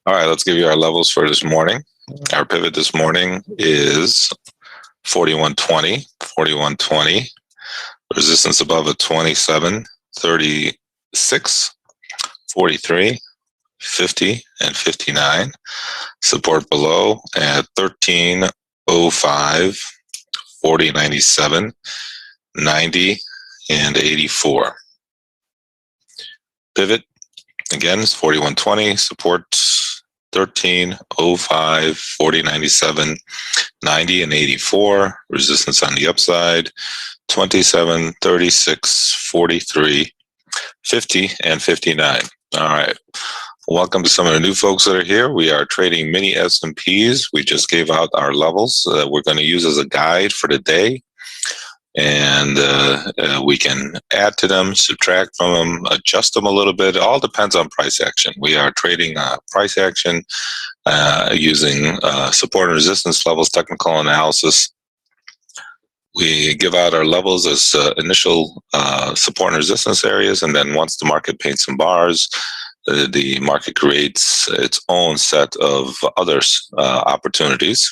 All right, let's give you our levels for this morning. Our pivot this morning is 41.20, 41.20. Resistance above at 27.36, 43, 50, and 59. Support below at 13.05, 40.97, 90, and 84. Pivot again is 41.20. Support 13.05, 40.97, 90, and 84. Resistance on the upside 27.36, 43, 50, and 59. All right. Welcome to some of the new folks that are here. We are trading mini S&Ps. We just gave out our levels that we're going to use as a guide for the day. And we can add to them, subtract from them, adjust them a little bit. It all depends on price action. We are trading price action using support and resistance levels, technical analysis. We give out our levels as initial support and resistance areas, and then once the market paints some bars, the market creates its own set of other opportunities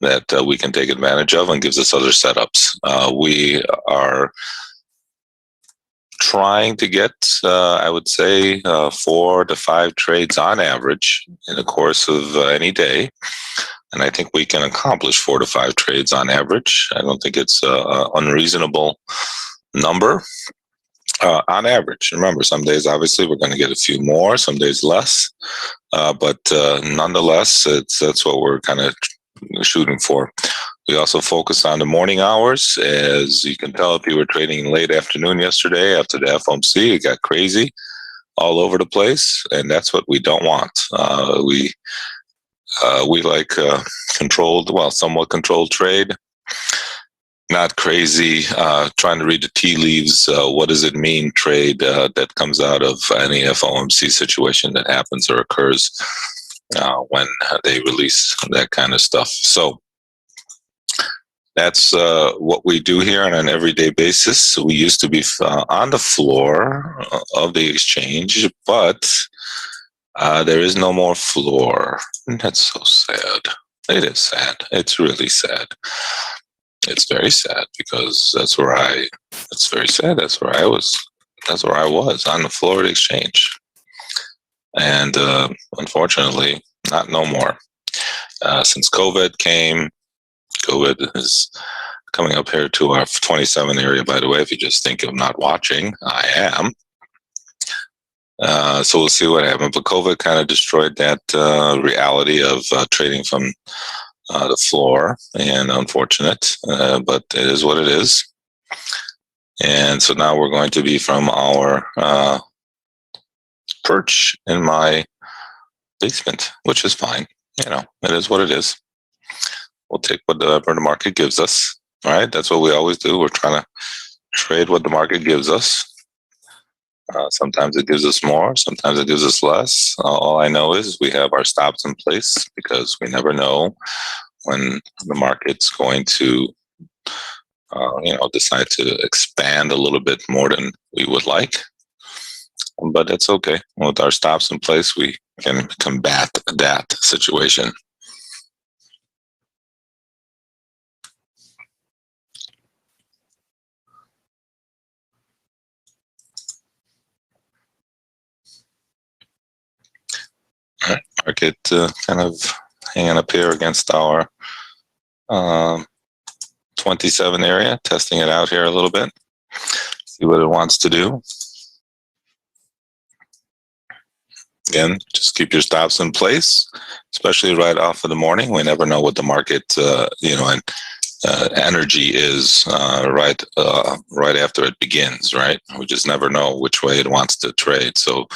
that we can take advantage of and gives us other setups. We are trying to get, I would say, 4 to 5 trades on average in the course of any day. And I think we can accomplish 4 to 5 trades on average. I don't think it's an unreasonable number on average. Remember, some days, obviously, we're going to get a few more, some days less. But nonetheless, that's what we're kind of shooting for. We also focus on the morning hours. As you can tell, if you were trading late afternoon yesterday after the FOMC, it got crazy all over the place, and that's what we don't want. We like controlled, well, somewhat controlled trade, not crazy, trying to read the tea leaves. What does it mean trade that comes out of any FOMC situation that happens or occurs when they release that kind of stuff. So that's what we do here on an everyday basis. We used to be on the floor of the exchange, but there is no more floor. And that's so sad. It is sad. It's really sad. It's very sad because it's very sad. That's where I was on the floor of the exchange. And unfortunately, not no more. Since COVID came, COVID is coming up here to our 27 area, by the way. If you just think of not watching, I am. So we'll see what happens. But COVID kind of destroyed that reality of trading from the floor, and unfortunate, but it is what it is. And so now we're going to be from our perch in my basement, which is fine. You know, it is what it is. We'll take whatever the market gives us. All right, that's what we always do. We're trying to trade what the market gives us. Sometimes it gives us more, sometimes it gives us less. All I know is we have our stops in place because we never know when the market's going to, decide to expand a little bit more than we would like. But that's okay. With our stops in place, we can combat that situation. Market kind of hanging up here against our 27 area, testing it out here a little bit, see what it wants to do. Again, just keep your stops in place, especially right off of the morning. We never know what the market, and energy is right after it begins, right? We just never know which way it wants to trade. So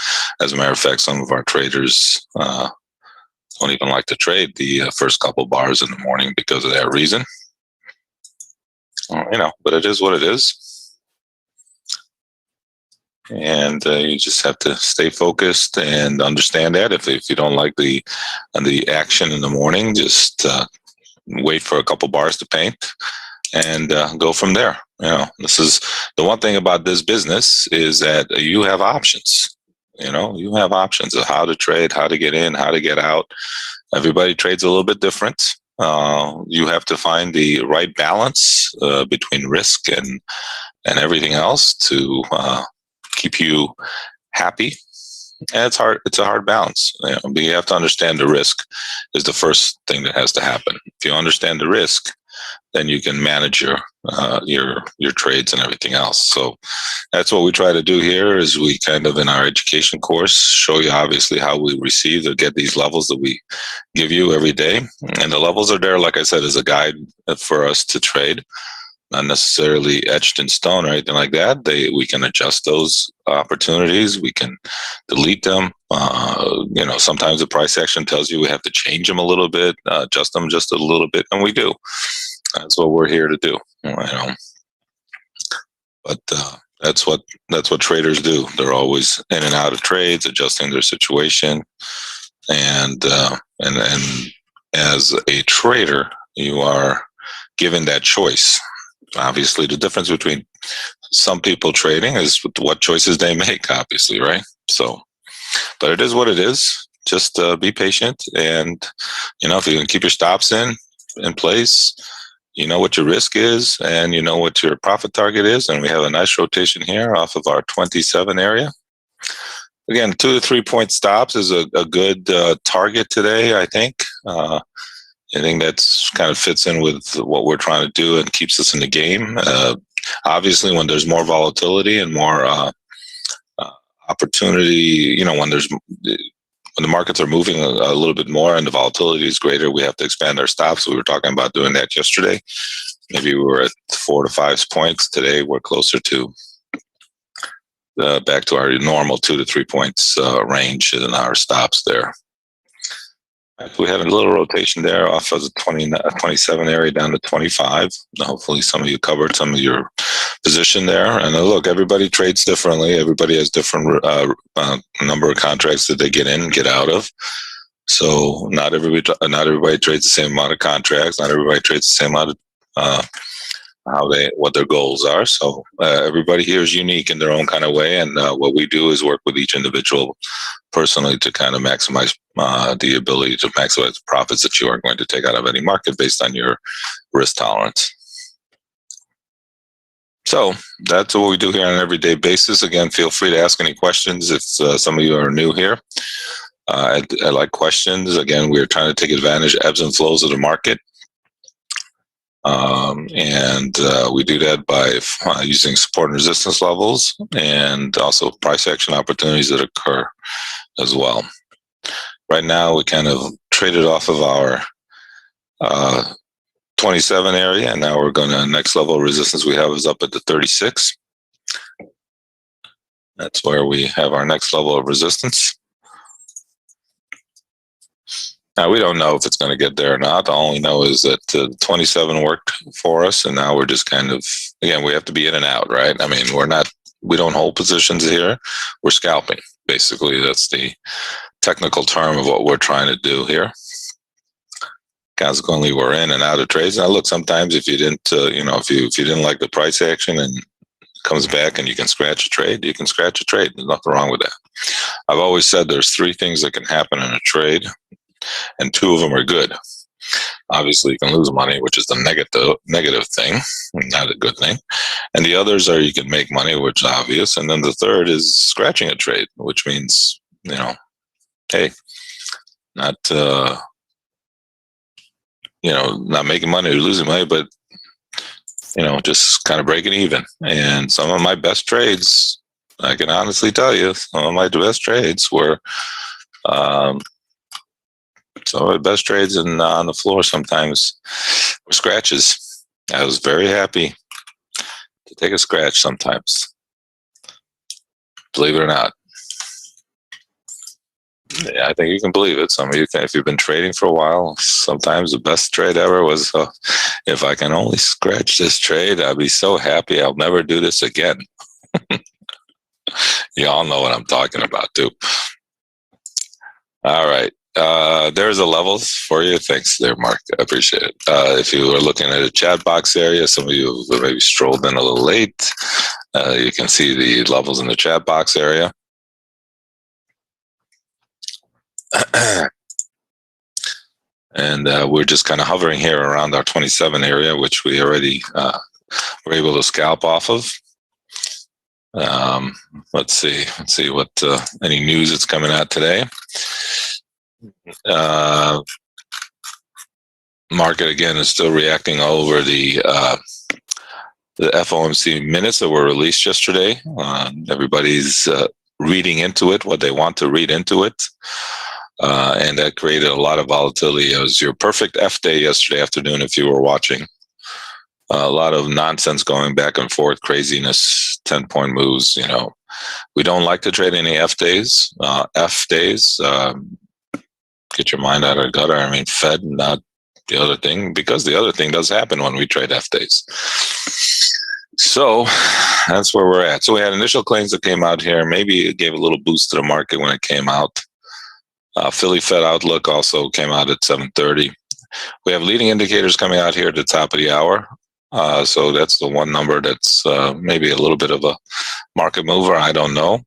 as a matter of fact, some of our traders don't even like to trade the first couple bars in the morning because of that reason. But it is what it is. And you just have to stay focused and understand that. If you don't like the action in the morning, just wait for a couple bars to paint and go from there. This is the one thing about this business is that you have options. You have options of how to trade, how to get in, how to get out. Everybody trades a little bit different. You have to find the right balance between risk and everything else to keep you happy. And it's hard. It's a hard balance. But you have to understand the risk is the first thing that has to happen. If you understand the risk, then you can manage your trades and everything else. So that's what we try to do here. Is we kind of in our education course show you obviously how we receive or get these levels that we give you every day, and the levels are there, like I said, as a guide for us to trade. Not necessarily etched in stone or anything like that. We can adjust those opportunities. We can delete them. Sometimes the price action tells you we have to change them a little bit, adjust them just a little bit, and we do. That's what we're here to do. But that's what traders do. They're always in and out of trades, adjusting their situation, and as a trader, you are given that choice. Obviously, the difference between some people trading is what choices they make, obviously, right? So, but it is what it is. Just be patient. And, if you can keep your stops in place, you know what your risk is and you know what your profit target is. And we have a nice rotation here off of our 27 area. Again, 2 to 3 point stops is a good target today, I think. I think that's kind of fits in with what we're trying to do and keeps us in the game. Obviously, when there's more volatility and more opportunity, when the markets are moving a little bit more and the volatility is greater, we have to expand our stops. We were talking about doing that yesterday. Maybe we were at 4 to 5 points. Today, we're closer to back to our normal 2 to 3 points range in our stops there. We had a little rotation there off of the 27 area down to 25. Hopefully some of you covered some of your position there. And look, everybody trades differently. Everybody has different number of contracts that they get in and get out of. So not everybody trades the same amount of contracts. Not everybody trades the same amount of what their goals are. So everybody here is unique in their own kind of way. And what we do is work with each individual personally to kind of maximize the ability to maximize the profits that you are going to take out of any market based on your risk tolerance. So that's what we do here on an everyday basis. Again, feel free to ask any questions if some of you are new here. I like questions. Again, we're trying to take advantage of ebbs and flows of the market. We do that by using support and resistance levels and also price action opportunities that occur as well. Right now, we kind of traded off of our 27 area, and now we're going to next level of resistance we have is up at the 36. That's where we have our next level of resistance. Now, we don't know if it's going to get there or not. All we know is that 27 worked for us, and now we're just kind of, again, we have to be in and out, right? I mean, we don't hold positions here. We're scalping, basically. That's the technical term of what we're trying to do here. Consequently, we're in and out of trades. Now, look, sometimes if you didn't, if you didn't like the price action and it comes back and you can scratch a trade, you can scratch a trade. There's nothing wrong with that. I've always said there's 3 things that can happen in a trade, and 2 of them are good. Obviously, you can lose money, which is the negative thing, not a good thing. And the others are you can make money, which is obvious. And then the third is scratching a trade, which means, hey, not not making money or losing money, but just kind of breaking even. And some of my best trades, I can honestly tell you, some of my best trades were some of the best trades on the floor sometimes were scratches. I was very happy to take a scratch sometimes, believe it or not. Yeah, I think you can believe it. Some of you can, if you've been trading for a while, sometimes the best trade ever was, if I can only scratch this trade, I'll be so happy I'll never do this again. You all know what I'm talking about too. All right. There's the levels for you. Thanks there, Mark. I appreciate it. If you are looking at a chat box area, some of you maybe strolled in a little late. You can see the levels in the chat box area. And we're just kind of hovering here around our 27 area, which we already were able to scalp off of. Let's see what any news that's coming out today. Market again is still reacting all over the FOMC minutes that were released yesterday. Everybody's reading into it what they want to read into it. And that created a lot of volatility. It was your perfect F day yesterday afternoon if you were watching. A lot of nonsense going back and forth, craziness, 10-point moves. You know, we don't like to trade any F days. Get your mind out of the gutter. I mean, Fed, not the other thing, because the other thing does happen when we trade F days. So that's where we're at. So we had initial claims that came out here. Maybe it gave a little boost to the market when it came out. Philly Fed Outlook also came out at 7:30. We have leading indicators coming out here at the top of the hour. So that's the one number that's maybe a little bit of a market mover. I don't know.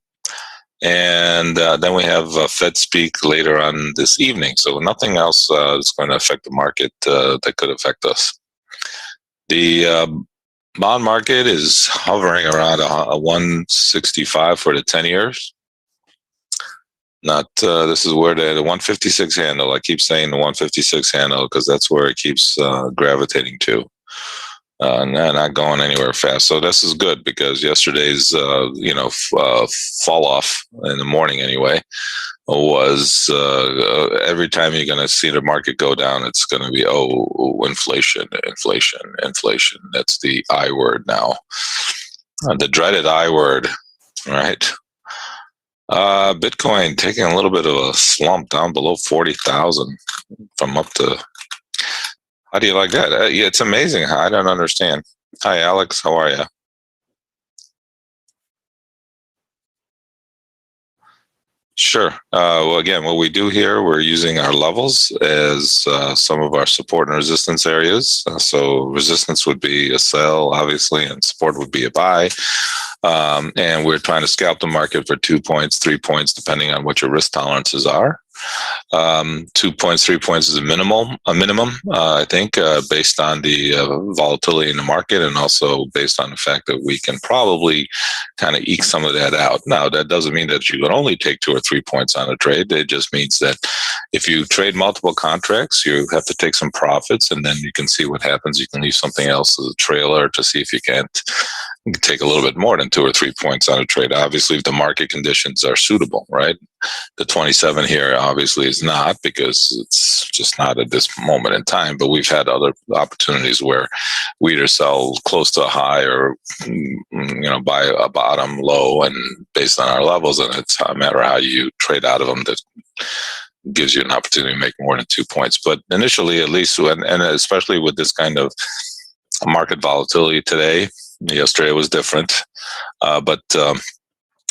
And then we have Fed speak later on this evening. So nothing else is going to affect the market that could affect us. The bond market is hovering around a 165 for the 10 years. Not this is where the 156 handle. I keep saying the 156 handle because that's where it keeps gravitating to. Not going anywhere fast. So this is good because yesterday's fall off in the morning anyway was every time you're going to see the market go down, it's going to be inflation. That's the I word now, the dreaded I word, right? Bitcoin taking a little bit of a slump down below 40,000 from up to. How do you like that? Yeah, it's amazing. I don't understand. Hi, Alex. How are you? Sure. Well, again, what we do here, we're using our levels as some of our support and resistance areas. So resistance would be a sell, obviously, and support would be a buy. And we're trying to scalp the market for 2 points, 3 points, depending on what your risk tolerances are. 2 points, 3 points is a minimum, I think, based on the volatility in the market and also based on the fact that we can probably kind of eke some of that out. Now, that doesn't mean that you can only take 2 or 3 points on a trade. It just means that if you trade multiple contracts, you have to take some profits and then you can see what happens. You can leave something else as a trailer to see if you can't take a little bit more than 2 or 3 points on a trade. Obviously, if the market conditions are suitable, right? The 27 here obviously is not because it's just not at this moment in time, but we've had other opportunities where we either sell close to a high or, buy a bottom low and based on our levels, and it's a matter of how you trade out of them that gives you an opportunity to make more than 2 points. But initially, at least, and especially with this kind of market volatility today, yesterday was different, but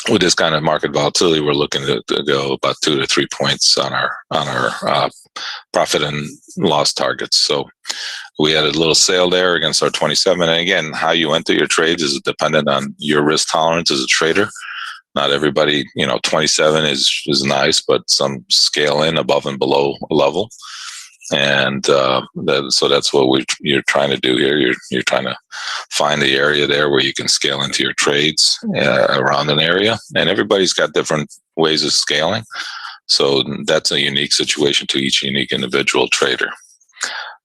with this kind of market volatility, we're looking to go about 2 to 3 points on our profit and loss targets. So we had a little sale there against our 27. And again, how you enter your trades is dependent on your risk tolerance as a trader. Not everybody, 27 is nice, but some scale in above and below a level. And so that's what you're trying to do here. You're trying to find the area there where you can scale into your trades around an area. And everybody's got different ways of scaling. So that's a unique situation to each unique individual trader.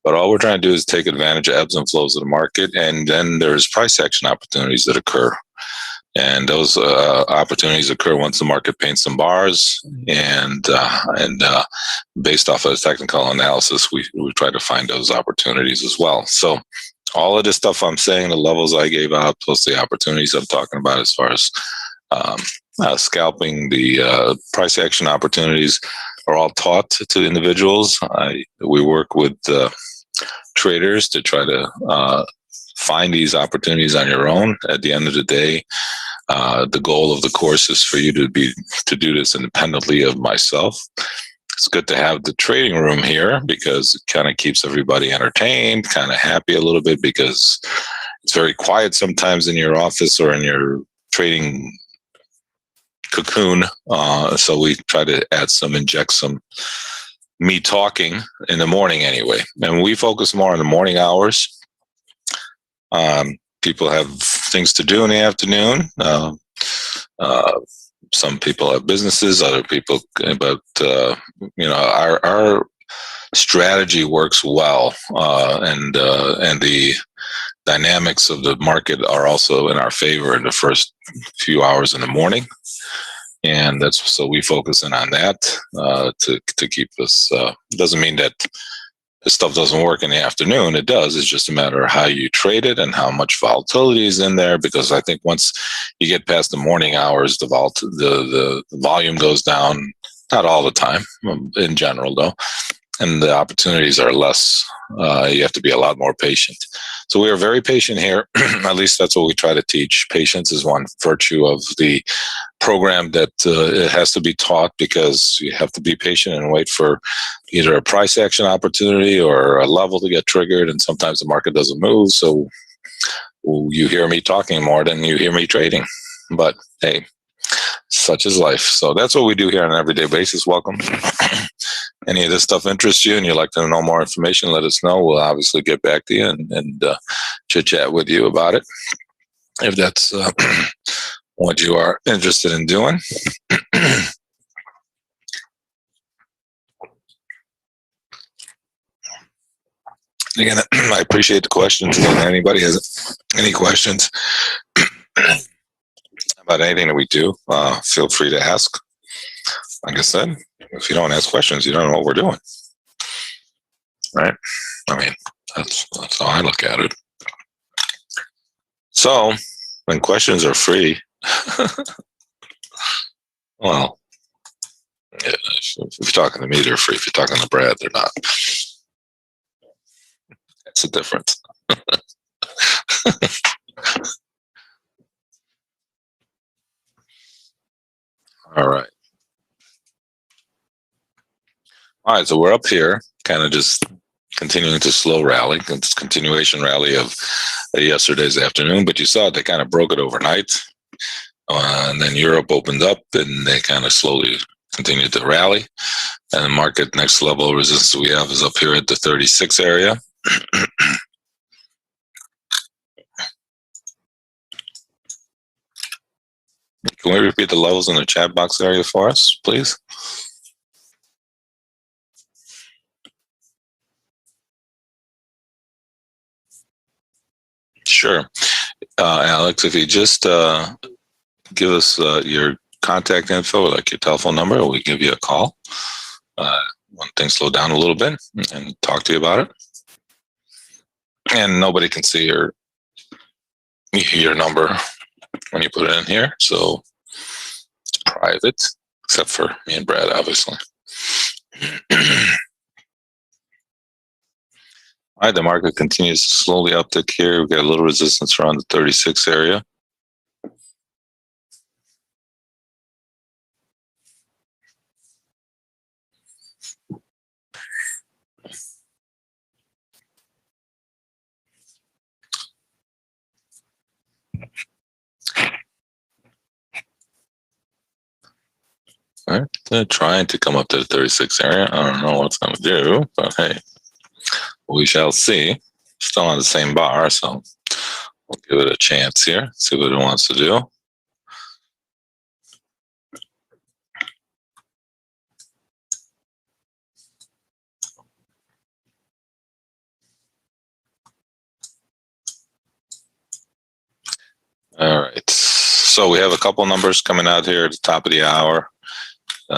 But all we're trying to do is take advantage of ebbs and flows of the market. And then there's price action opportunities that occur. And those opportunities occur once the market paints some bars, and based off of the technical analysis, we try to find those opportunities as well. So all of this stuff I'm saying, the levels I gave out, plus the opportunities I'm talking about as far as scalping, the price action opportunities are all taught to individuals. We work with traders to try to find these opportunities on your own. At the end of the day, the goal of the course is for you to do this independently of myself. It's good to have the trading room here because it kind of keeps everybody entertained, kind of happy a little bit because it's very quiet sometimes in your office or in your trading cocoon. So we try to inject some me talking in the morning anyway. And we focus more on the morning hours. People have things to do in the afternoon. Some people have businesses, other people, but our strategy works well, and the dynamics of the market are also in our favor in the first few hours in the morning, and that's so we focus in on that to keep us. Doesn't mean that this stuff doesn't work in the afternoon. It does. It's just a matter of how you trade it and how much volatility is in there. Because I think once you get past the morning hours, the volume goes down. Not all the time, in general, though, and the opportunities are less. You have to be a lot more patient. So we are very patient here. At least that's what we try to teach. Patience is one virtue of the program that it has to be taught, because you have to be patient and wait for either a price action opportunity or a level to get triggered. And sometimes the market doesn't move. So you hear me talking more than you hear me trading. But hey, such is life. So that's what we do here on an everyday basis. Welcome. Any of this stuff interests you and you'd like to know more information, let us know. We'll obviously get back to you and chit chat with you about it, if that's what you are interested in doing. Again, I appreciate the questions. If anybody has any questions about anything that we do, feel free to ask. Like I said, if you don't ask questions, you don't know what we're doing, right? I mean, that's how I look at it. So, when questions are free, well, yeah, if you're talking to me, they're free. If you're talking to Brad, they're not. That's the difference. All right. All right, so we're up here, kind of just continuing to slow rally. It's continuation rally of yesterday's afternoon, but you saw they kind of broke it overnight. And then Europe opened up and they kind of slowly continued to rally. And the market next level of resistance we have is up here at the 36 area. Can we repeat the levels in the chat box area for us, please? Sure. Alex, if you just give us your contact info, like your telephone number, we give you a call when things slow down a little bit and talk to you about it. And nobody can see your number when you put it in here, so it's private, except for me and Brad, obviously. All right, the market continues to slowly uptick here. We got a little resistance around the 36 area. All right, they're trying to come up to the 36 area. I don't know what's going to do, but hey, we shall see. Still on the same bar, so we'll give it a chance here, see what it wants to do. All right, so we have a couple numbers coming out here at the top of the hour,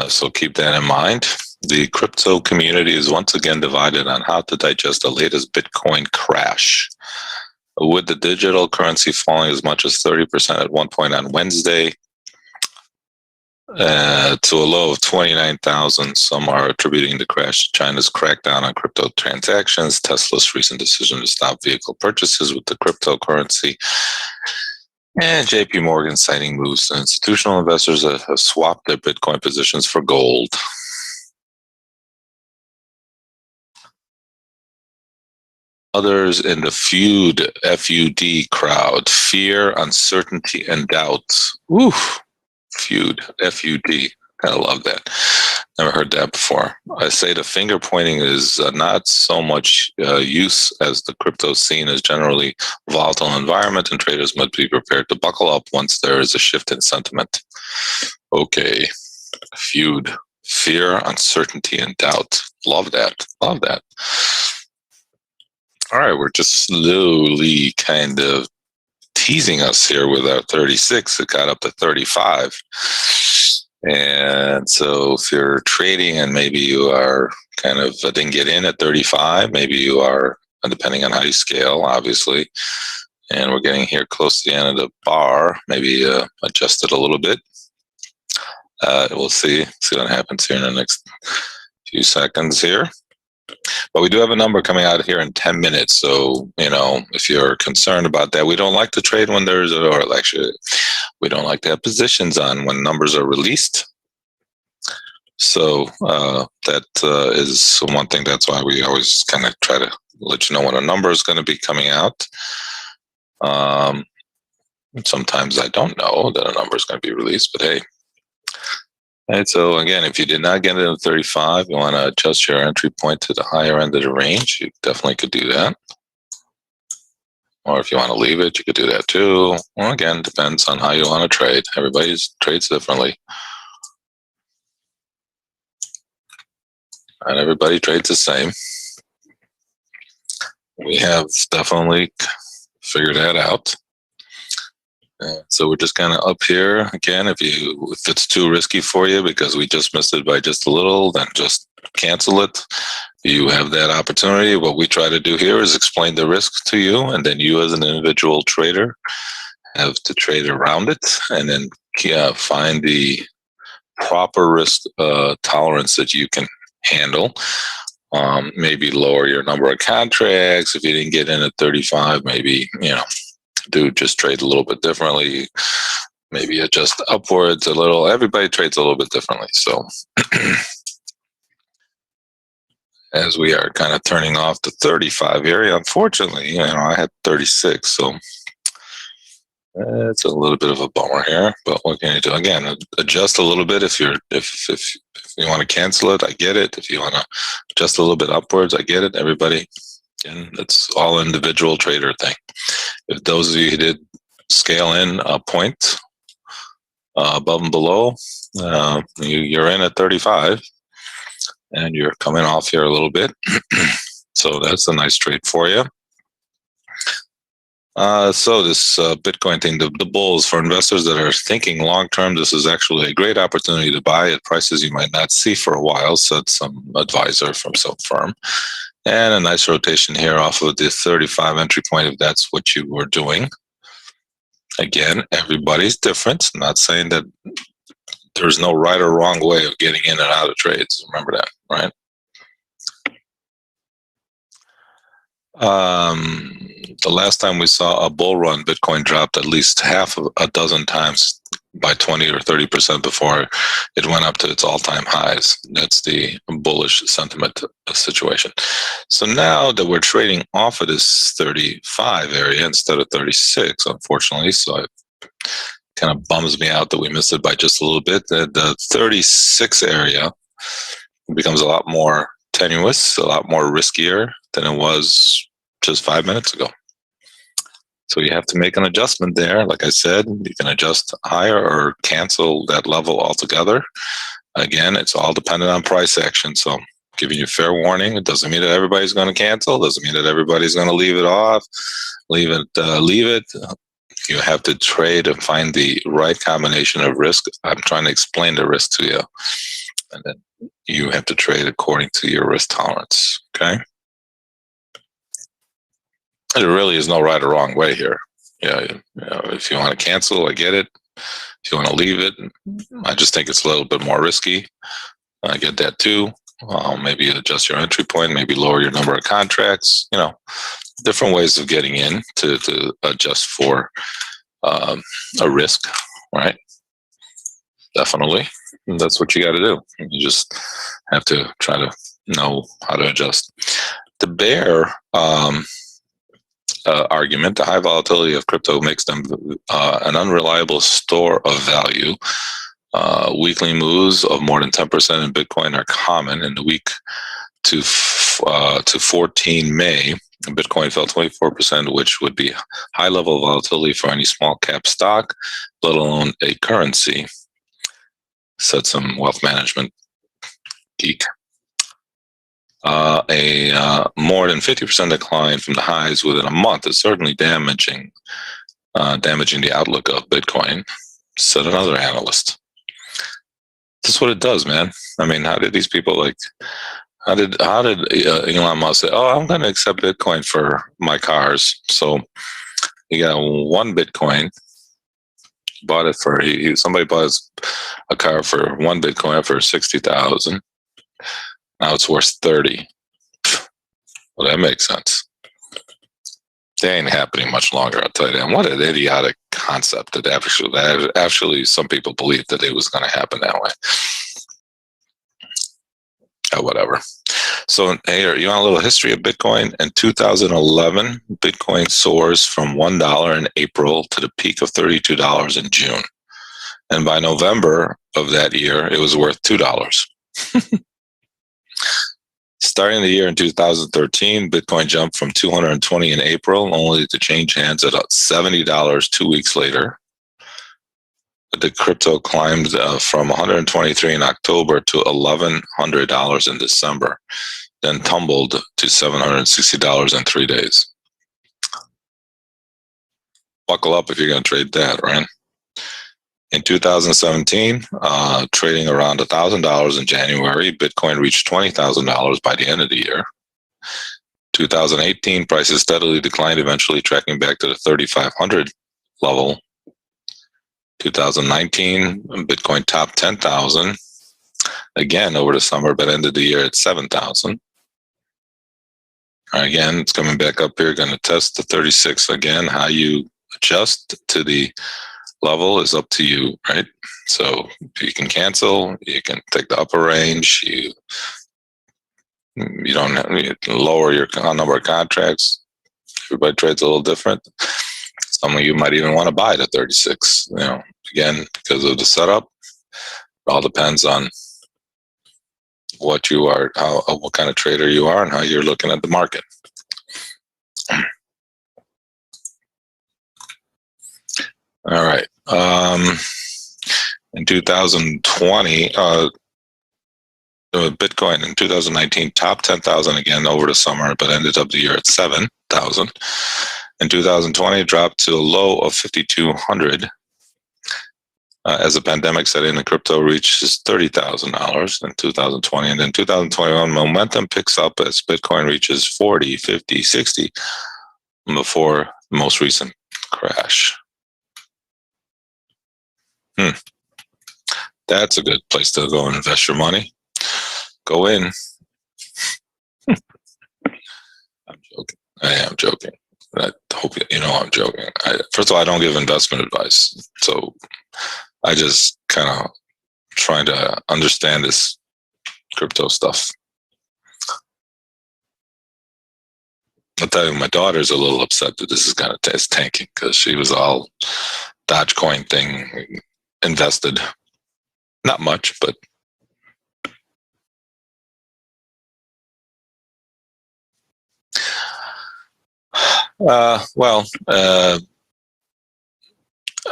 so keep that in mind. The crypto community is once again divided on how to digest the latest Bitcoin crash, with the digital currency falling as much as 30% at one point on Wednesday to a low of 29,000. Some are attributing the crash to China's crackdown on crypto transactions, Tesla's recent decision to stop vehicle purchases with the cryptocurrency, and JP Morgan citing moves to institutional investors that have swapped their Bitcoin positions for gold. Others in the FUD crowd, fear, uncertainty, and doubt. Oof. Feud, F-U-D. I love that. Never heard that before. I say the finger pointing is not so much use as the crypto scene is generally volatile environment, and traders must be prepared to buckle up once there is a shift in sentiment. Okay, feud, fear, uncertainty, and doubt. Love that. Love that. All right, we're just slowly kind of teasing us here with our 36. It got up to 35. And so if you're trading and maybe you are kind of didn't get in at 35, maybe you are, depending on how you scale, obviously, and we're getting here close to the end of the bar, maybe adjust it a little bit. We'll see what happens here in the next few seconds here. But we do have a number coming out here in 10 minutes. So, if you're concerned about that, we don't like to trade when there's or actually, we don't like to have positions on when numbers are released. So that is one thing. That's why we always kind of try to let you know when a number is going to be coming out. Sometimes I don't know that a number is going to be released, but hey. Right, so again, if you did not get into 35, you want to adjust your entry point to the higher end of the range, you definitely could do that. Or if you want to leave it, you could do that too. Well, again, depends on how you want to trade. Everybody trades differently. Not everybody trades the same. We have definitely figured that out. So we're just kind of up here again. If it's too risky for you because we just missed it by just a little, then just cancel it. You have that opportunity. What we try to do here is explain the risk to you, and then you as an individual trader have to trade around it, and then find the proper risk tolerance that you can handle. Maybe lower your number of contracts. If you didn't get in at 35, maybe, just trade a little bit differently, maybe adjust upwards a little. Everybody trades a little bit differently. So as we are kind of turning off the 35 area, unfortunately, I had 36. So it's a little bit of a bummer here, but what can you do? Again, adjust a little bit. If you want to cancel it, I get it. If you want to adjust a little bit upwards, I get it. Everybody, and that's all individual trader thing. If those of you who did scale in a point above and below, you're in at 35 and you're coming off here a little bit. So that's a nice trade for you. So this Bitcoin thing, the bulls, for investors that are thinking long-term, this is actually a great opportunity to buy at prices you might not see for a while, said some advisor from some firm. And a nice rotation here off of the 35 entry point if that's what you were doing. Again, everybody's different. I'm not saying that there's no right or wrong way of getting in and out of trades. Remember that, right? The last time we saw a bull run, Bitcoin dropped at least half of a dozen times by 20 or 30% before it went up to its all-time highs. That's the bullish sentiment situation. So now that we're trading off of this 35 area instead of 36, unfortunately, so it kind of bums me out that we missed it by just a little bit. The 36 area becomes a lot more tenuous, a lot more riskier than it was just 5 minutes ago. So you have to make an adjustment there. Like I said, you can adjust higher or cancel that level altogether. Again, it's all dependent on price action. So giving you fair warning, it doesn't mean that everybody's going to cancel. It doesn't mean that everybody's going to leave it off. Leave it. You have to trade and find the right combination of risk. I'm trying to explain the risk to you. And then you have to trade according to your risk tolerance. Okay? There really is no right or wrong way here. If you want to cancel, I get it. If you want to leave it, I just think it's a little bit more risky. I get that too. Maybe adjust your entry point, maybe lower your number of contracts. Different ways of getting in to adjust for a risk, right? Definitely. And that's what you got to do. You just have to try to know how to adjust. The bear argument, the high volatility of crypto makes them an unreliable store of value. Weekly moves of more than 10% in Bitcoin are common. In the week to 14 May, Bitcoin fell 24%, which would be high level of volatility for any small cap stock, let alone a currency, said some wealth management geek. More than 50% decline from the highs within a month is certainly damaging the outlook of Bitcoin, said another analyst. This is what it does, man. I mean, how did these people how did Elon Musk say, "Oh, I'm going to accept Bitcoin for my cars"? So he got 1 Bitcoin, bought it for somebody bought a car for 1 Bitcoin for 60,000. Now it's worth 30. Well, that makes sense. They ain't happening much longer, I'll tell you that. And what an idiotic concept that actually some people believed that it was going to happen that way. Whatever. So here, you want a little history of Bitcoin? In 2011, Bitcoin soars from $1 in April to the peak of $32 in June. And by November of that year, it was worth $2. Starting the year in 2013, Bitcoin jumped from 220 in April, only to change hands at $70 2 weeks later. The crypto climbed from 123 in October to $1,100 in December, then tumbled to $760 in 3 days. Buckle up if you're going to trade that, right? In 2017, trading around $1,000 in January, Bitcoin reached $20,000 by the end of the year. 2018, prices steadily declined, eventually tracking back to the 3,500 level. 2019, Bitcoin topped 10,000 again over the summer, but ended the year at 7,000. Again, it's coming back up here, going to test the 36 again. How you adjust to the level is up to you, right? So you can cancel, you can take the upper range, you don't have, you lower your number of contracts. Everybody trades a little different. Some of you might even want to buy the 36, again, because of the setup. It all depends on what you are, what kind of trader you are, and how you're looking at the market. All right. In 2020, Bitcoin in 2019 topped 10,000 again over the summer, but ended up the year at 7,000. In 2020, it dropped to a low of 5,200 as the pandemic set in, and crypto reaches $30,000 in 2020. And in 2021, momentum picks up as Bitcoin reaches 40, 50, 60 before the most recent crash. That's a good place to go and invest your money. Go in. I'm joking. I am joking. I hope you know I'm joking. First of all, I don't give investment advice. So I just kind of trying to understand this crypto stuff. I'll tell you, my daughter's a little upset that this is kind of tanking because she was all Dogecoin thing invested. Not much, but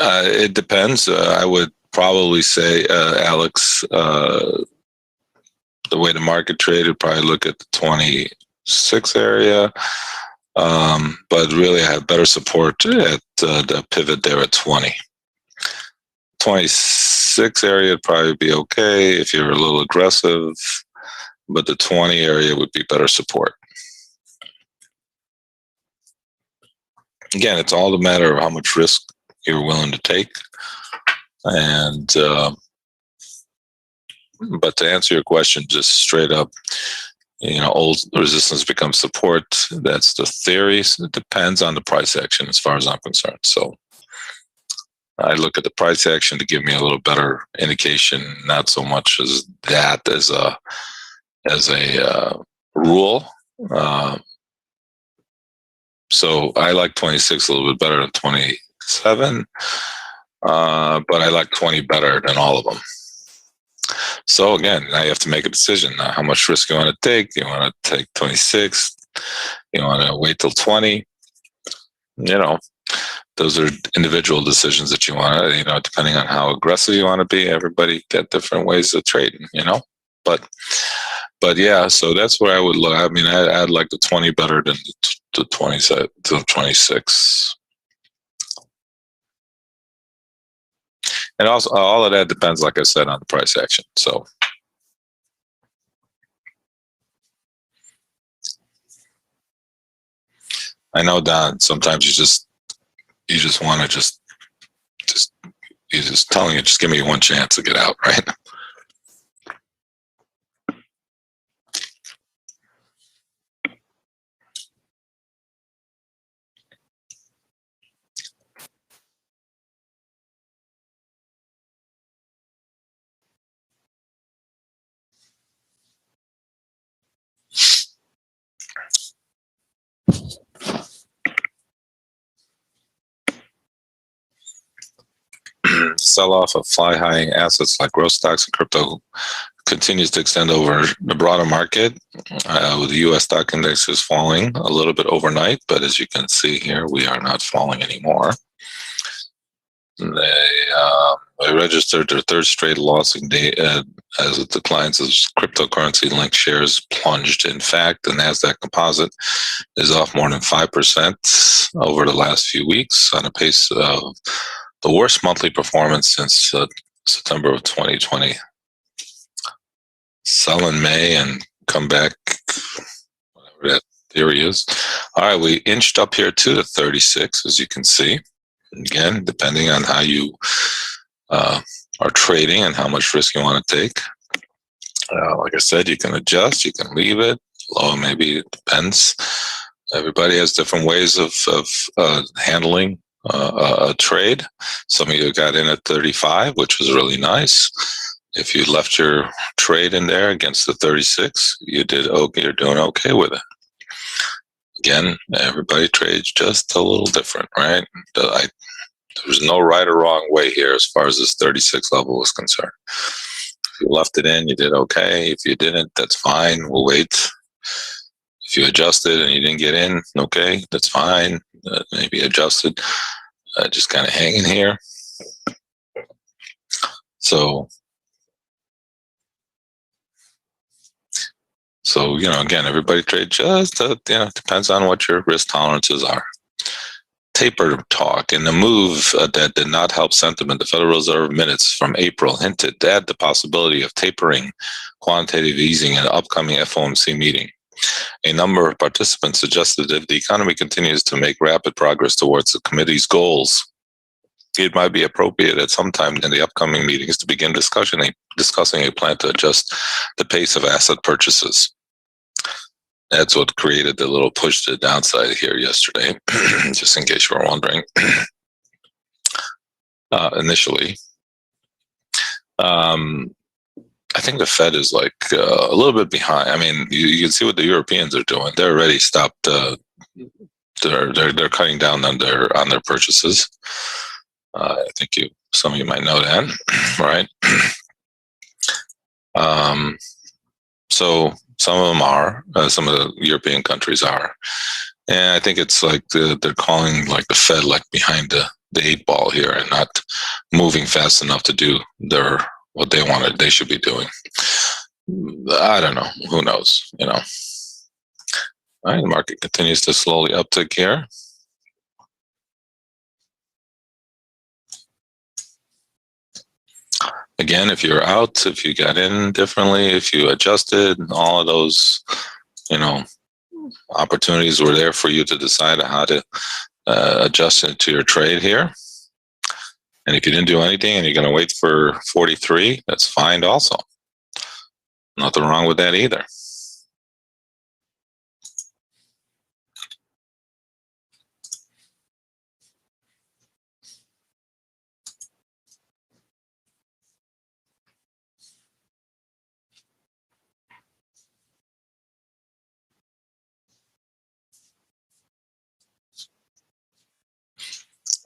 it depends. I would probably say, Alex, the way the market traded, probably look at the 26 area. But really, I have better support at the pivot there at 20. 26 area would probably be okay if you're a little aggressive, but the 20 area would be better support. Again, it's all a matter of how much risk you're willing to take. And but to answer your question, just straight up, old resistance becomes support. That's the theory. So it depends on the price action as far as I'm concerned. So I look at the price action to give me a little better indication, not so much as that as a rule. So I like 26 a little bit better than 27, but I like 20 better than all of them. So again, now you have to make a decision. Now, how much risk you want to take? Do you want to take 26? You want to wait till 20? You know, those are individual decisions that you want to, depending on how aggressive you want to be. Everybody got different ways of trading, but yeah, so that's where I would look. I mean, I'd like the 20 better than the 20 to 26. And also, all of that depends, like I said, on the price action. So I know, Don, sometimes you just want to just you're just telling you, just give me one chance to get out, right? Sell off of fly high assets like growth stocks and crypto continues to extend over the broader market, with the U.S. stock index is falling a little bit overnight, but as you can see here, we are not falling anymore. They registered their third straight losing day as it declines as cryptocurrency-linked shares plunged. In fact, the Nasdaq Composite is off more than 5% over the last few weeks on a pace of the worst monthly performance since September of 2020. Sell in May and come back, whatever that theory is. All right, we inched up here to the 36, as you can see. Again, depending on how you are trading and how much risk you want to take. Like I said, you can adjust, you can leave it low, maybe it depends. Everybody has different ways of handling a trade. Some of you got in at 35, which was really nice. If you left your trade in there against the 36, you did okay. You're doing okay with it. Again, everybody trades just a little different, right? There's no right or wrong way here as far as this 36 level is concerned. If you left it in, you did okay. If you didn't, that's fine. We'll wait. If you adjusted and you didn't get in, okay, that's fine. Maybe adjusted, just kind of hanging here. So, again, everybody trades just, depends on what your risk tolerances are. Taper talk. In the move that did not help sentiment, the Federal Reserve minutes from April hinted at the possibility of tapering quantitative easing in the upcoming FOMC meeting. A number of participants suggested that if the economy continues to make rapid progress towards the committee's goals, it might be appropriate at some time in the upcoming meetings to begin discussing a plan to adjust the pace of asset purchases. That's what created the little push to the downside here yesterday, just in case you were wondering. Initially, I think the Fed is like a little bit behind. I mean, you can see what the Europeans are doing. They're already stopped. They're cutting down on their purchases. I think some of you might know that, right? So some of them are. Some of the European countries are, and I think it's like they're calling like the Fed like behind the 8 ball here and not moving fast enough to do what they should be doing. I don't know. Who knows? All right, the market continues to slowly uptick here. Again, if you're out, if you got in differently, if you adjusted, all of those, opportunities were there for you to decide how to adjust it to your trade here. And if you didn't do anything and you're going to wait for 43, that's fine also. Nothing wrong with that either.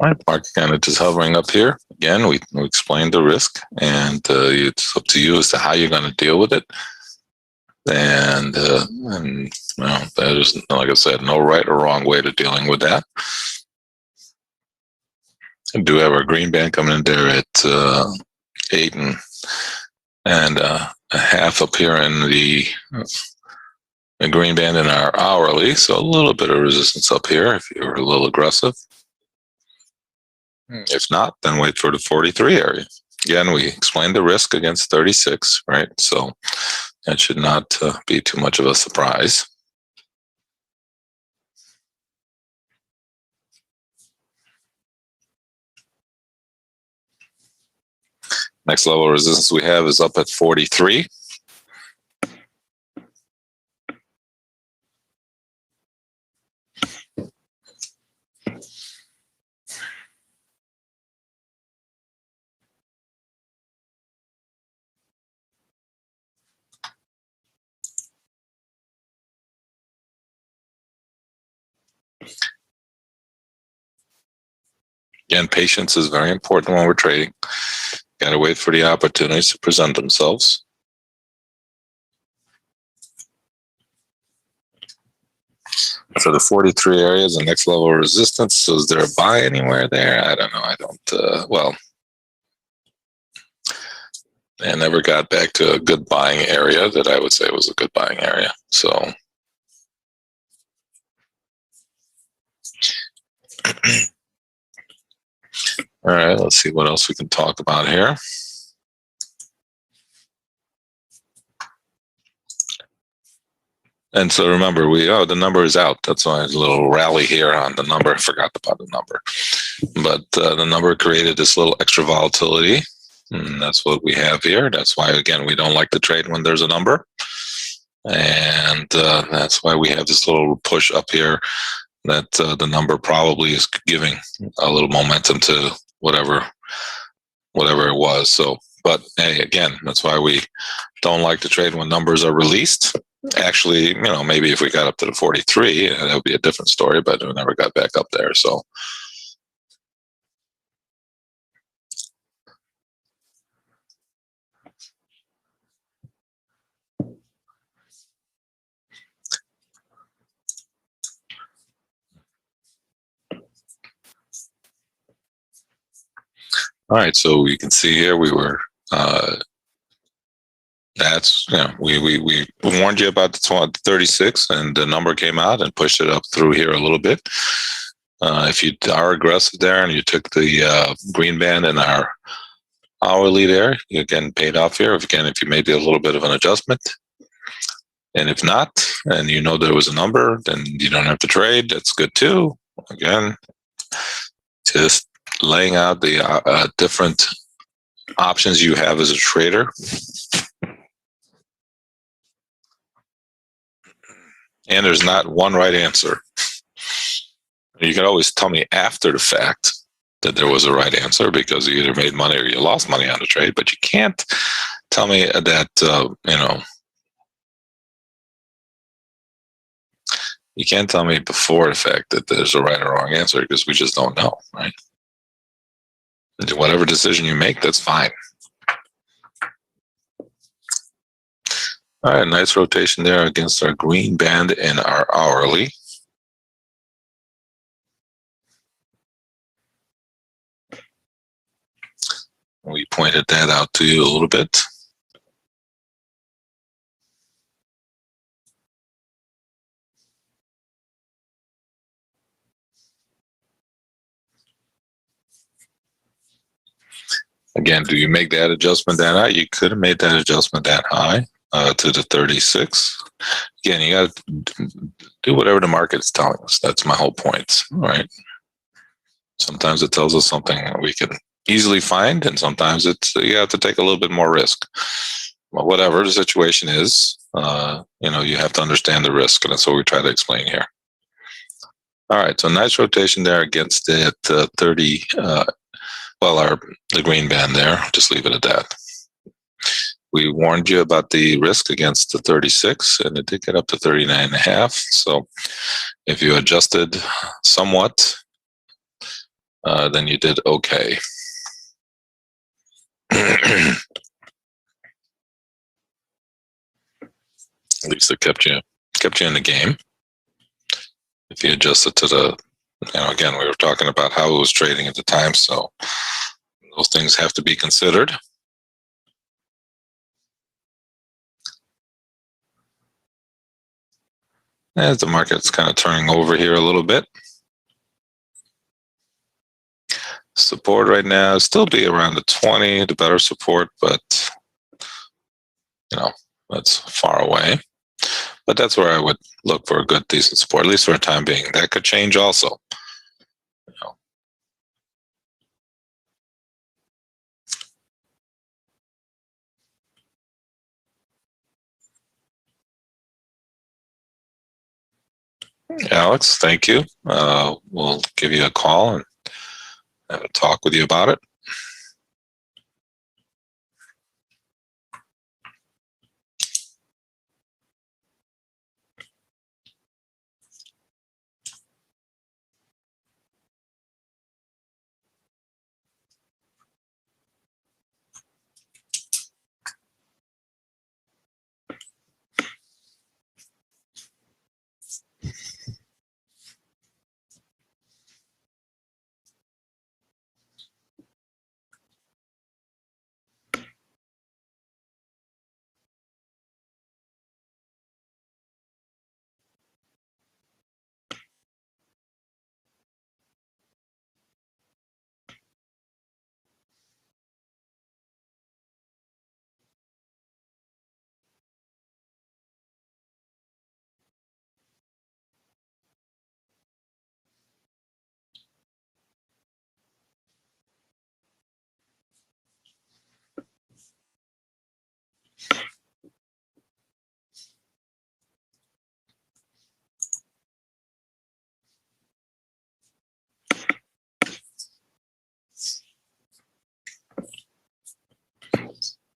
Right, market kind of just hovering up here. Again, we explained the risk, and it's up to you as to how you're going to deal with it. And well, there's, like I said, no right or wrong way to dealing with that. I do have our green band coming in there at 8 and a half up here in the green band in our hourly. So a little bit of resistance up here if you're a little aggressive. If not, then wait for the 43 area. Again, we explained the risk against 36, right? So that should not be too much of a surprise. Next level of resistance we have is up at 43. Again, patience is very important when we're trading. Got to wait for the opportunities to present themselves. So the 43 area is the next level of resistance. So is there a buy anywhere there? I don't know. I don't, well, I never got back to a good buying area that I would say was a good buying area. So all right, let's see what else we can talk about here. And so remember, the number is out. That's why there's a little rally here on the number. I forgot about the number. But the number created this little extra volatility. And that's what we have here. That's why, again, we don't like to trade when there's a number. And that's why we have this little push up here that the number probably is giving a little momentum to whatever it was. So, but hey, again, that's why we don't like to trade when numbers are released. Actually, maybe if we got up to the 43, that would be a different story, but we never got back up there. So, all right, so you can see here we were, that's, we warned you about the 36 and the number came out and pushed it up through here a little bit. If you are aggressive there and you took the green band in our hourly there, you again paid off here. If you made a little bit of an adjustment. And if not, and there was a number, then you don't have to trade. That's good too. Again, just laying out the different options you have as a trader. And there's not one right answer. You can always tell me after the fact that there was a right answer because you either made money or you lost money on the trade, but you can't tell me that, you can't tell me before the fact that there's a right or wrong answer because we just don't know, right? Whatever decision you make, that's fine. All right, nice rotation there against our green band in our hourly. We pointed that out to you a little bit. Again, do you make that adjustment that high? You could have made that adjustment that high to the 36. Again, you got to do whatever the market's telling us. That's my whole point, right? Sometimes it tells us something we can easily find, and sometimes you have to take a little bit more risk. But whatever the situation is, you have to understand the risk, and that's what we try to explain here. All right, so nice rotation there against it 30. The green band there. Just leave it at that. We warned you about the risk against the 36, and it did get up to 39.5. So if you adjusted somewhat, then you did okay. At least it kept you in the game. If you adjust it to the, again, we were talking about how it was trading at the time, so those things have to be considered. As the market's kind of turning over here a little bit. Support right now still be around the 20, the better support, but that's far away. But that's where I would look for a good, decent support, at least for a time being. That could change also. Alex, thank you. We'll give you a call and have a talk with you about it.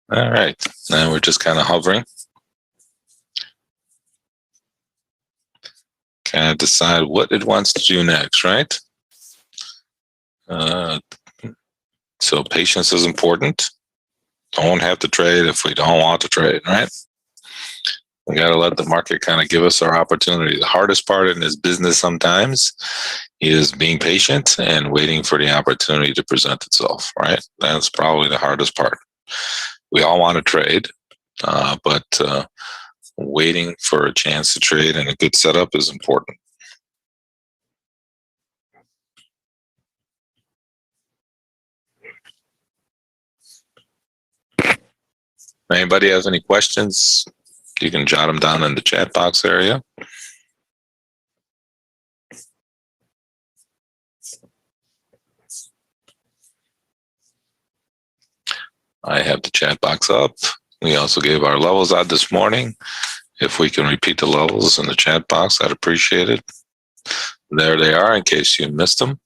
All right, now we're just kind of hovering. Kind of decide what it wants to do next, right? So patience is important. Don't have to trade if we don't want to trade, right? We got to let the market kind of give us our opportunity. The hardest part in this business sometimes is being patient and waiting for the opportunity to present itself, right? That's probably the hardest part. We all want to trade, but waiting for a chance to trade and a good setup is important. Anybody has any questions? You can jot them down in the chat box area. I have the chat box up. We also gave our levels out this morning. If we can repeat the levels in the chat box, I'd appreciate it. There they are in case you missed them.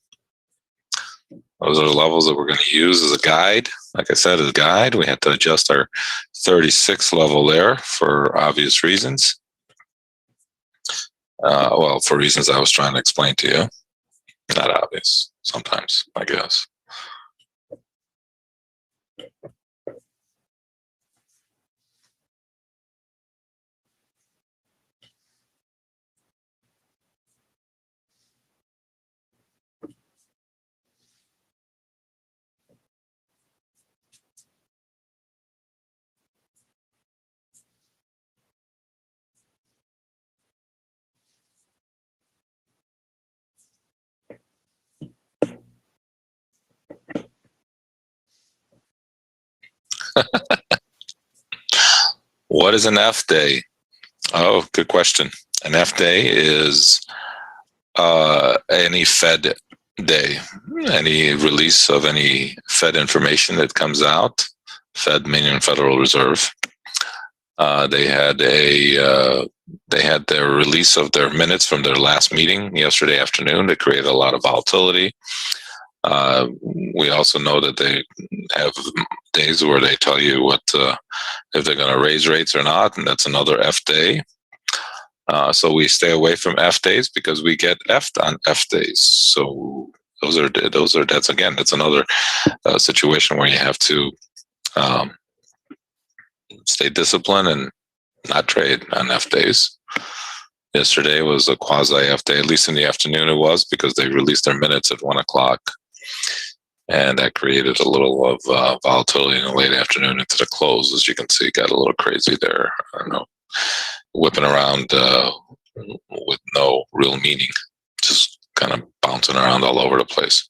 Those are the levels that we're going to use as a guide. Like I said, as a guide, we had to adjust our 36 level there for obvious reasons. Well, for reasons I was trying to explain to you. Not obvious, sometimes, I guess. What is an F day? Oh, good question. An F day is any Fed day, any release of any Fed information that comes out. Fed meaning Federal Reserve. They had their release of their minutes from their last meeting yesterday afternoon. That created a lot of volatility. We also know that they have days where they tell you what if they're going to raise rates or not, and that's another F day. So we stay away from F days because we get F'd on F days. So That's another situation where you have to um, stay disciplined and not trade on F days. Yesterday was a quasi F day, at least in the afternoon it was, because they released their minutes at 1 o'clock. And that created a little of volatility in the late afternoon into the close. As you can see, got a little crazy there. I don't know, whipping around with no real meaning, just kind of bouncing around all over the place.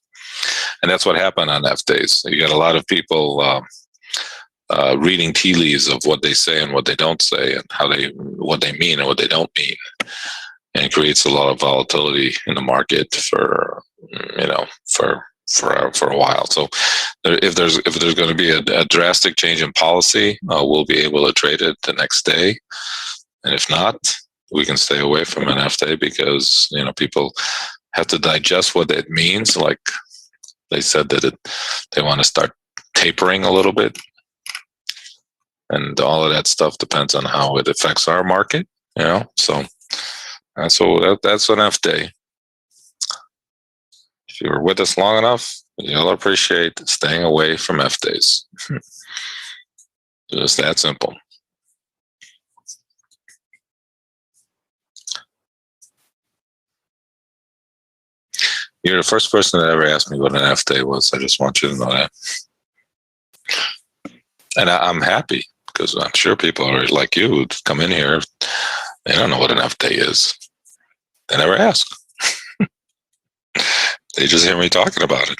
And that's what happened on F days. You got a lot of people reading tea leaves of what they say and what they don't say, and what they mean and what they don't mean, and it creates a lot of volatility in the market for a while. So if there's going to be a drastic change in policy, we'll be able to trade it the next day, and if not, we can stay away from an F day, because people have to digest what it means. Like they said that they want to start tapering a little bit, and all of that stuff depends on how it affects our market. So that's an F day. If you were with us long enough, you'll appreciate staying away from F days. Just that simple. You're the first person that ever asked me what an F day was. I just want you to know that. And I'm happy, because I'm sure people are like you who come in here, they don't know what an F day is. They never ask. They just hear me talking about it.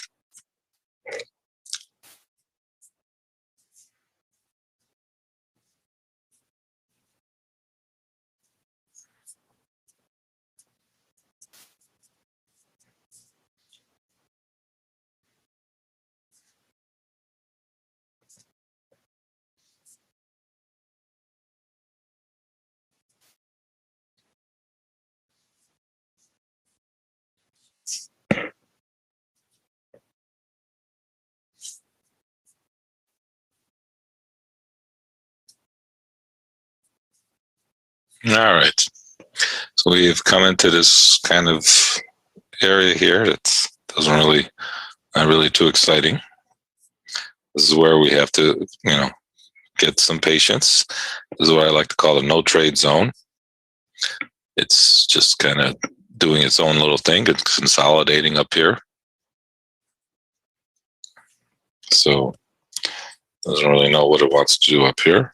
All right. So we've come into this kind of area here that's not really too exciting. This is where we have to, get some patience. This is what I like to call a no trade zone. It's just kind of doing its own little thing. It's consolidating up here. So doesn't really know what it wants to do up here.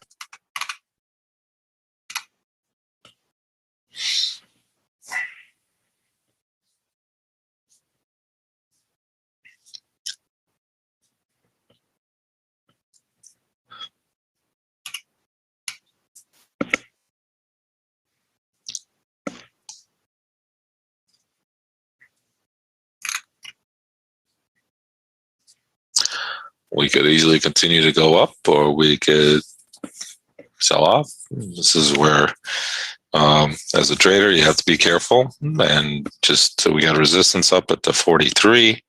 We could easily continue to go up, or we could sell off. This is where, as a trader, you have to be careful. And so we got resistance up at the 43,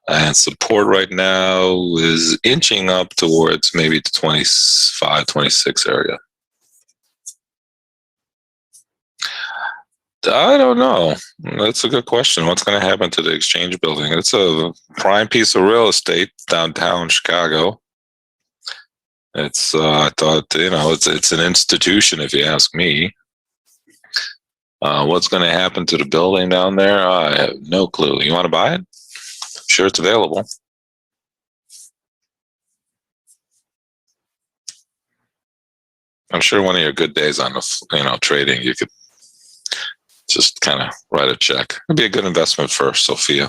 and support right now is inching up towards maybe the 25, 26 area. I don't know. That's a good question. What's going to happen to the exchange building? It's a prime piece of real estate downtown Chicago. I thought, it's an institution, if you ask me. What's going to happen to the building down there? I have no clue. You want to buy it? I'm sure it's available. I'm sure one of your good days on the, trading, you could just kind of write a check. It'd be a good investment for Sophia.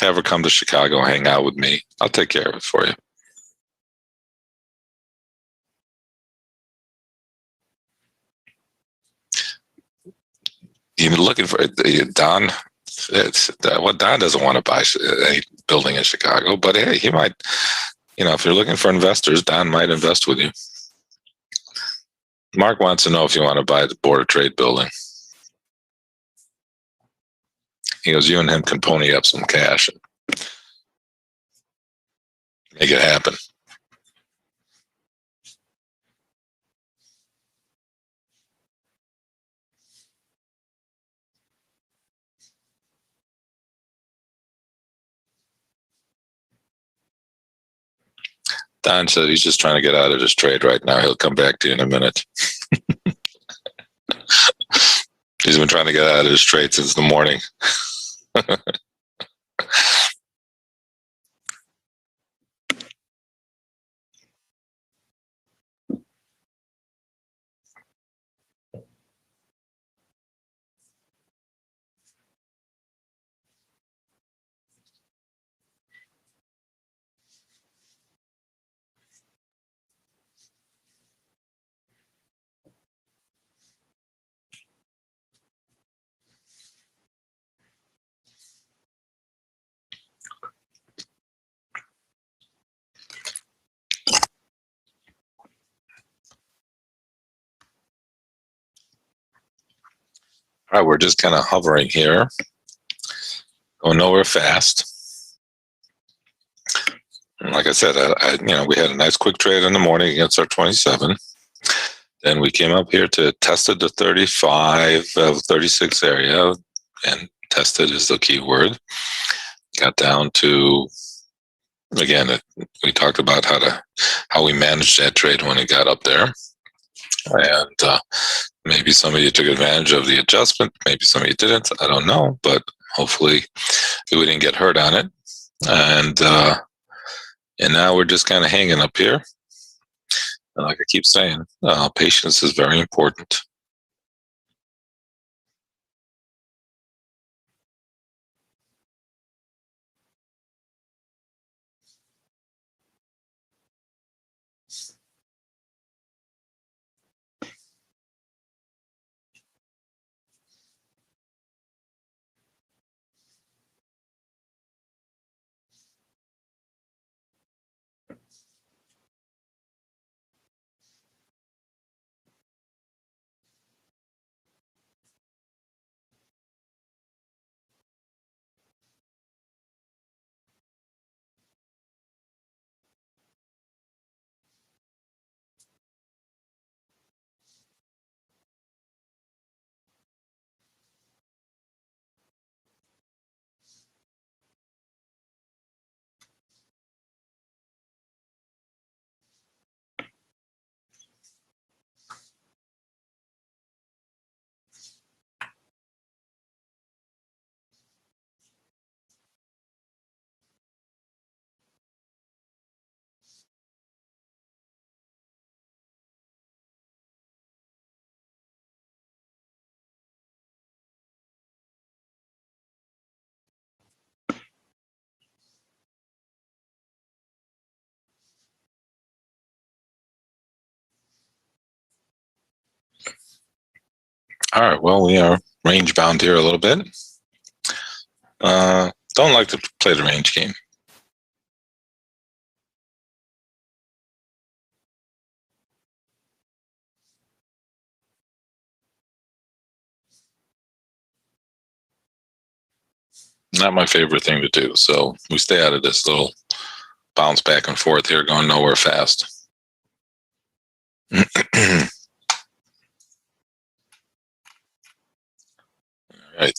Have her come to Chicago and hang out with me. I'll take care of it for you. You've been looking for Don. Don doesn't want to buy any building in Chicago, but hey, he might. If you're looking for investors, Don might invest with you. Mark wants to know if you want to buy the Board of Trade building. He goes, you and him can pony up some cash and make it happen. Don said he's just trying to get out of this trade right now. He'll come back to you in a minute. He's been trying to get out of this trade since the morning. All right, we're just kind of hovering here, going nowhere fast. And like I said, we had a nice quick trade in the morning against our 27. Then we came up here to tested the 35 of 36 area, and tested is the key word. Got down to, again, we talked about how we managed that trade when it got up there. And maybe some of you took advantage of the adjustment. Maybe some of you didn't. I don't know. But hopefully we didn't get hurt on it. And now we're just kind of hanging up here. And like I keep saying, patience is very important. All right, well, we are range bound here a little bit. Don't like to play the range game. Not my favorite thing to do. So we stay out of this little bounce back and forth here, going nowhere fast. All right.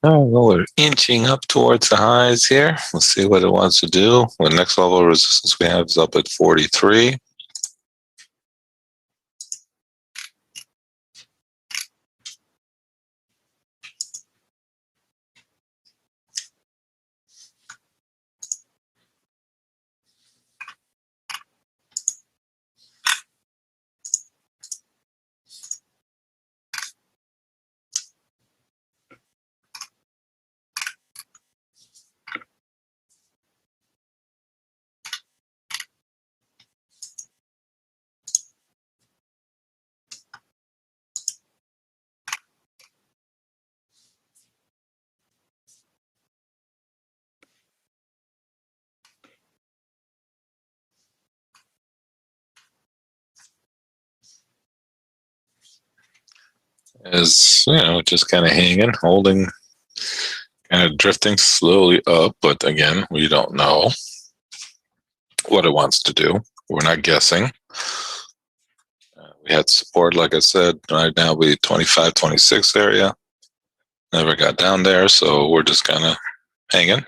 All right, well, we're inching up towards the highs here. Let's see what it wants to do. The next level of resistance we have is up at 43. Is, just kind of hanging, holding, kind of drifting slowly up. But again, we don't know what it wants to do. We're not guessing. We had support, like I said, right now we 25, 26 area. Never got down there, so we're just kind of hanging.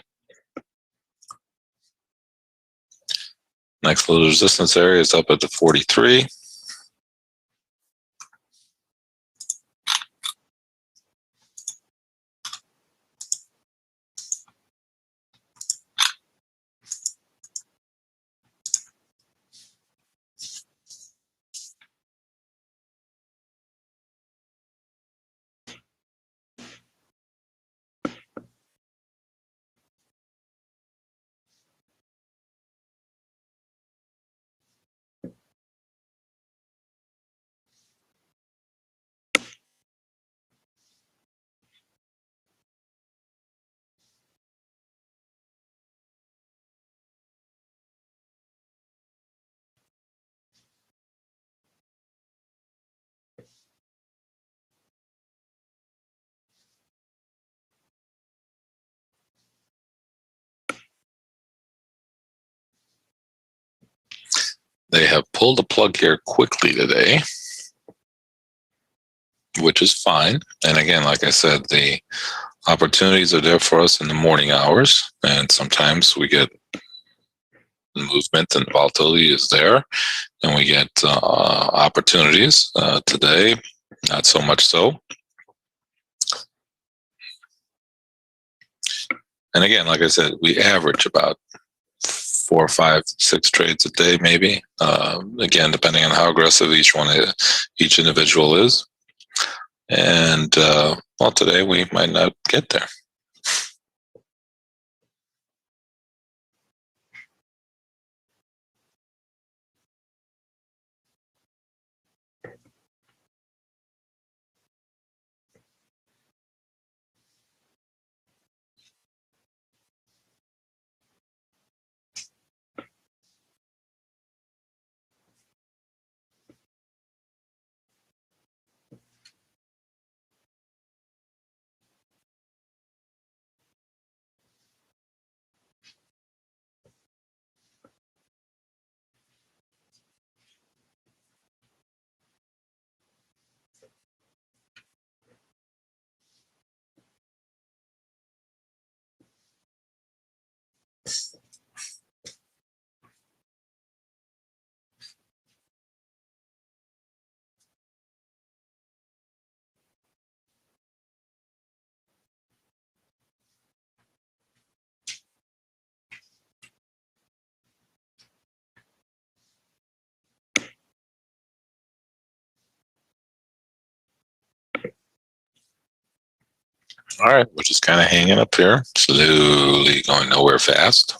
Next little resistance area is up at the 43. They have pulled the plug here quickly today, which is fine. And again, like I said, the opportunities are there for us in the morning hours. And sometimes we get movement and volatility is there, and we get opportunities. Today, not so much so. And again, like I said, we average about 4, 5, 6 trades a day, maybe. Again, depending on how aggressive each individual is. And well, today we might not get there. All right, we're just kind of hanging up here, slowly going nowhere fast.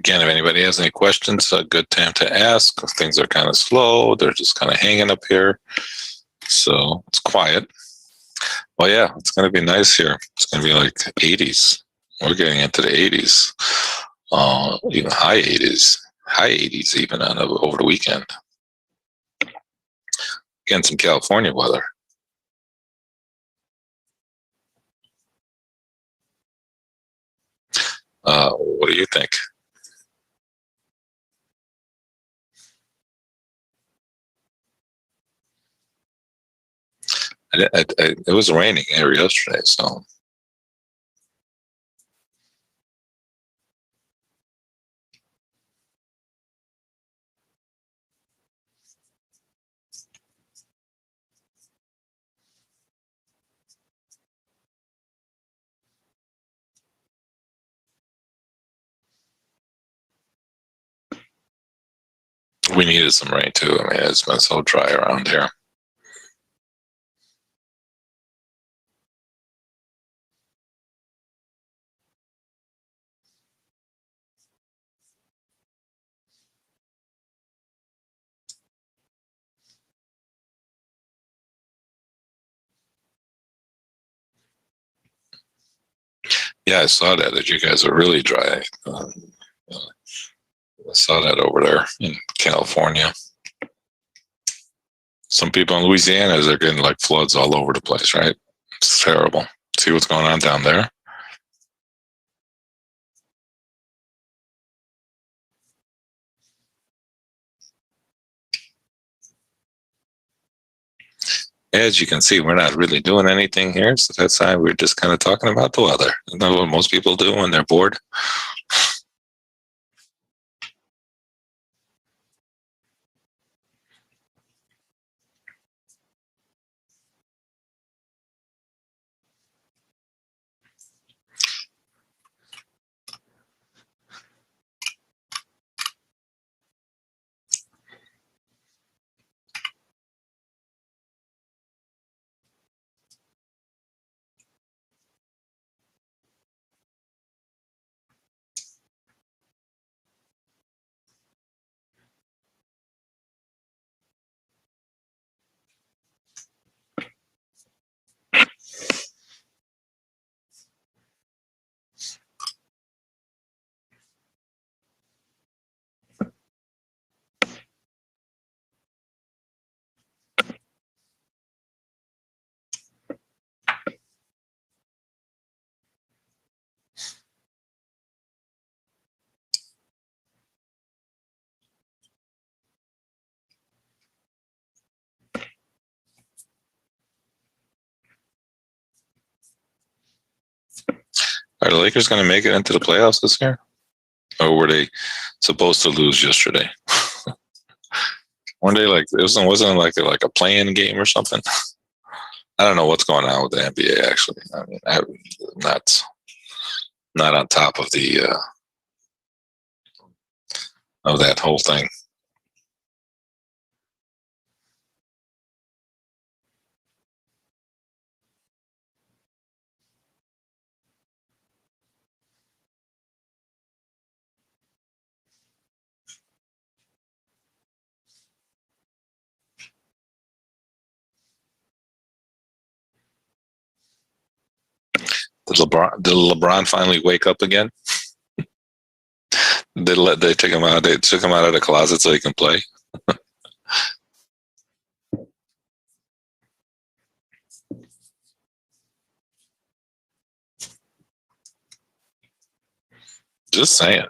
Again, if anybody has any questions, a good time to ask. Things are kind of slow. They're just kind of hanging up here. So it's quiet. Well, yeah, it's going to be nice here. It's going to be like 80s. We're getting into the 80s, even high 80s even over the weekend. Getting some California weather. What do you think? It was raining here yesterday, so we needed some rain too. I mean, it's been so dry around here. Yeah, I saw that you guys are really dry. I saw that over there in California. Some people in Louisiana are getting like floods all over the place, right? It's terrible. See what's going on down there? As you can see, we're not really doing anything here. So that's why we're just kind of talking about the weather. Isn't that what most people do when they're bored? Are the Lakers going to make it into the playoffs this year? Or were they supposed to lose yesterday? Weren't they like it wasn't like a playing game or something? I don't know what's going on with the NBA. Actually, I mean, I'm not on top of the of that whole thing. Did LeBron finally wake up again? They took him out? They took him out of the closet so he can play. Just saying.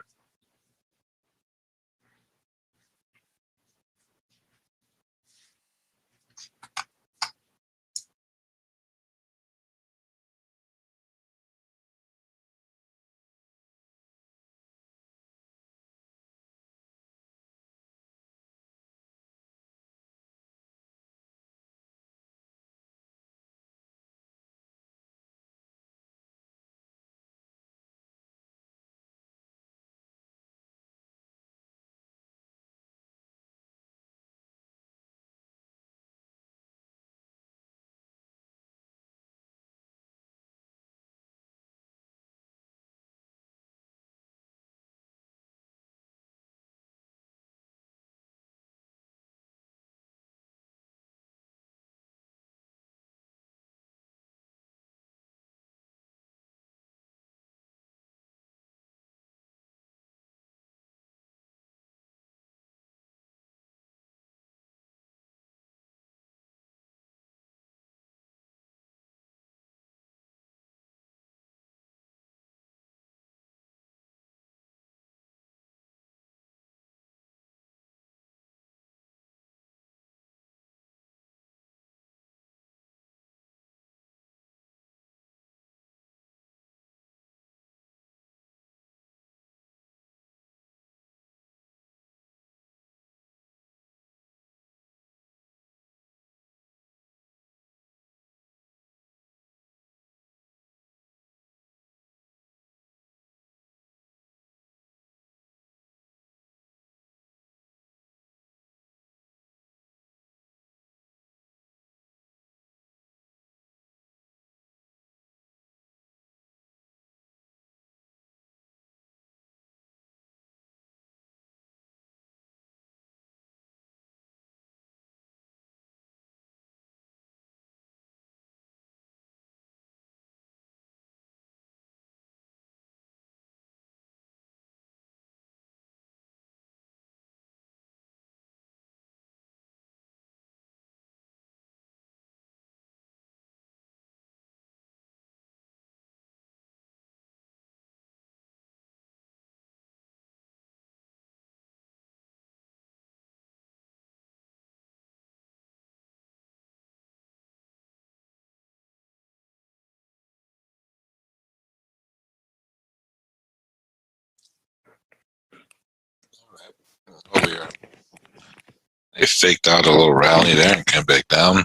They faked out a little rally there and came back down.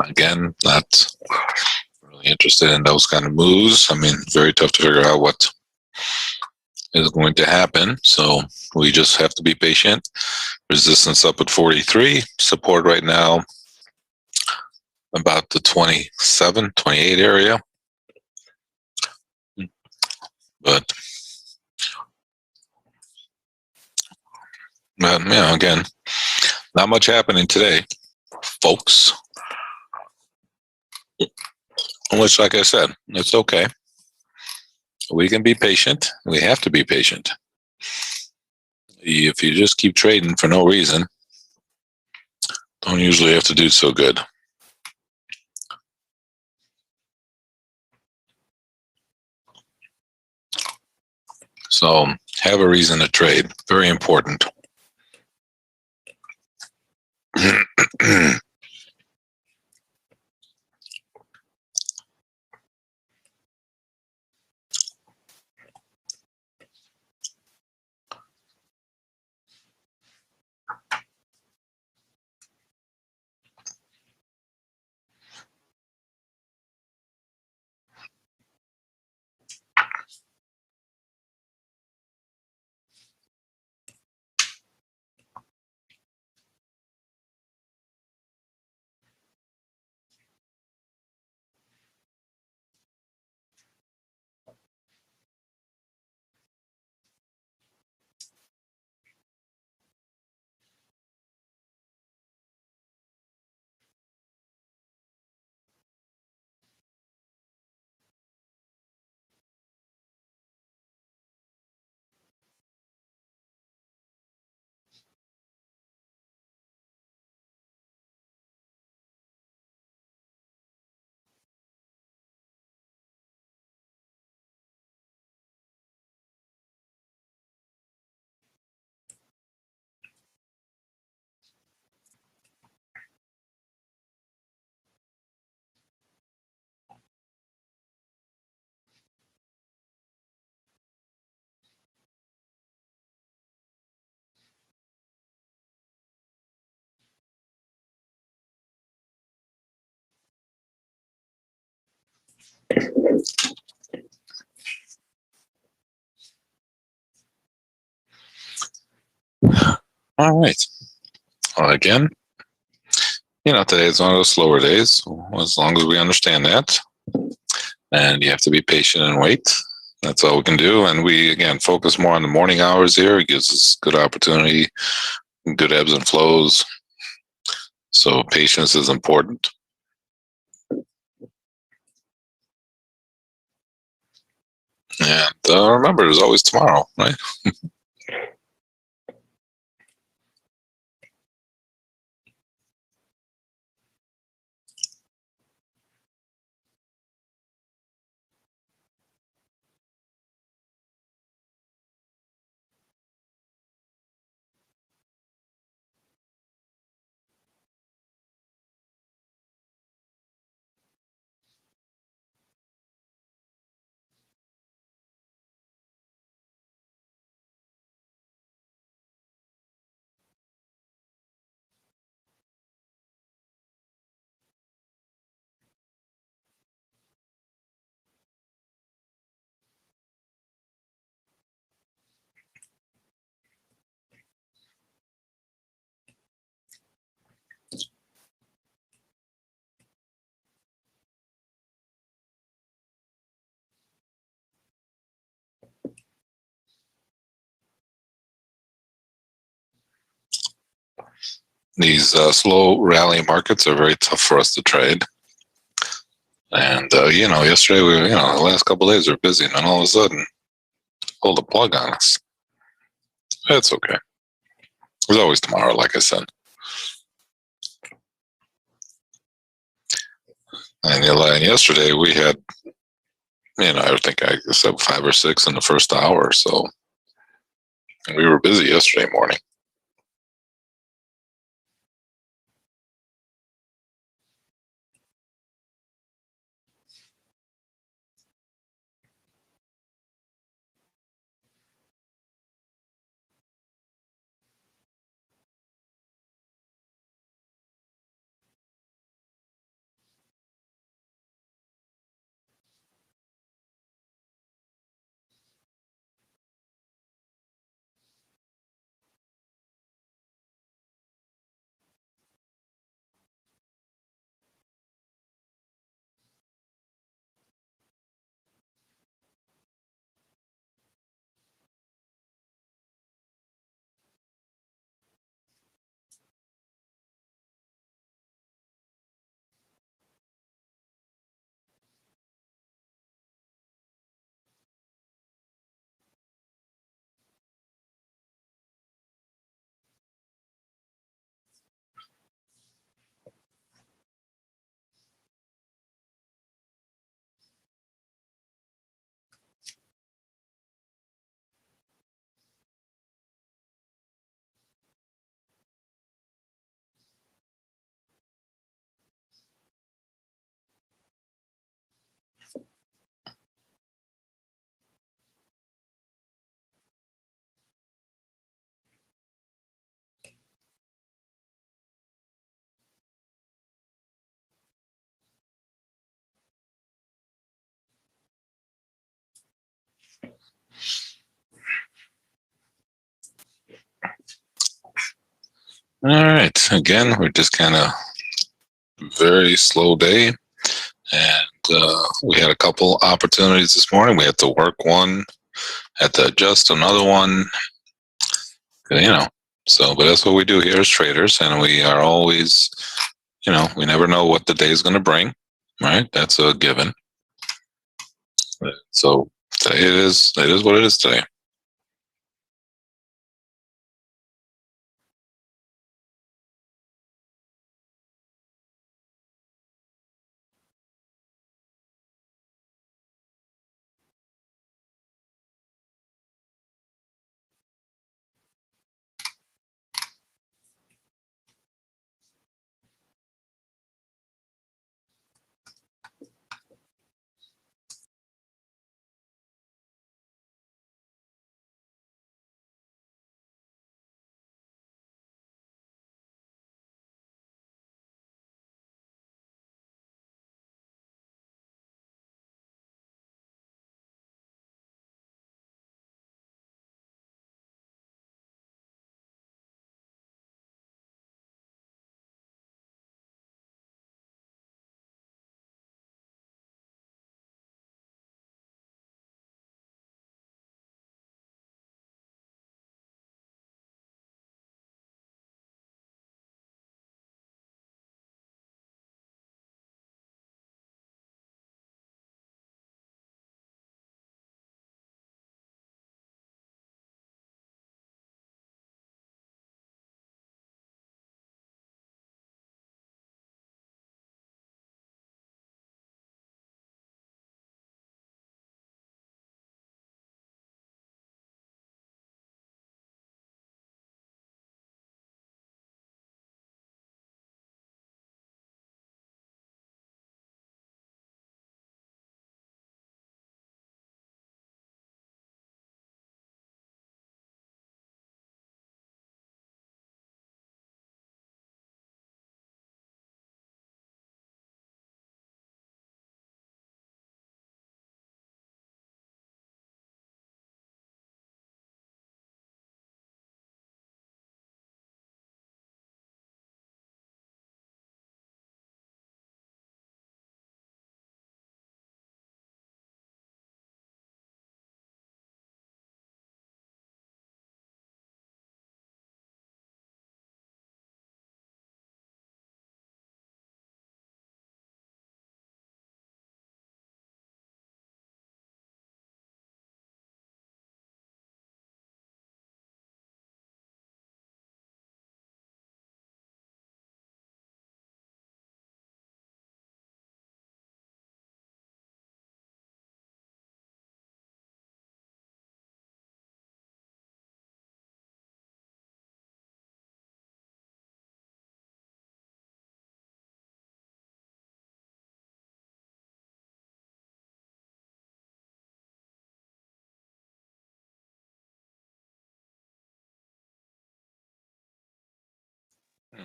Again, not really interested in those kind of moves. I mean, very tough to figure out what is going to happen. So we just have to be patient. Resistance up at 43. Support right now about the 27, 28 area. But again, not much happening today, folks. Which, like I said, it's okay. We can be patient. We have to be patient. If you just keep trading for no reason, don't usually have to do so good. So have a reason to trade. Very important. All right. Well, again, today is one of those slower days, as long as we understand that. And you have to be patient and wait. That's all we can do. And we, again, focus more on the morning hours here. It gives us good opportunity, good ebbs and flows. So patience is important. And remember, there's always tomorrow, right? These slow rally markets are very tough for us to trade. And, yesterday, the last couple of days were busy, and then all of a sudden, pulled the plug on us. It's okay. There's always tomorrow, like I said. And yesterday we had, I think I said 5 or 6 in the first hour. So we were busy yesterday morning. All right. Again, we're just kind of very slow day, and we had a couple opportunities this morning. We had to work one, had to adjust another one. You know, so but that's what we do here as traders, and we are always, we never know what the day is going to bring. Right? That's a given. So today it is what it is today.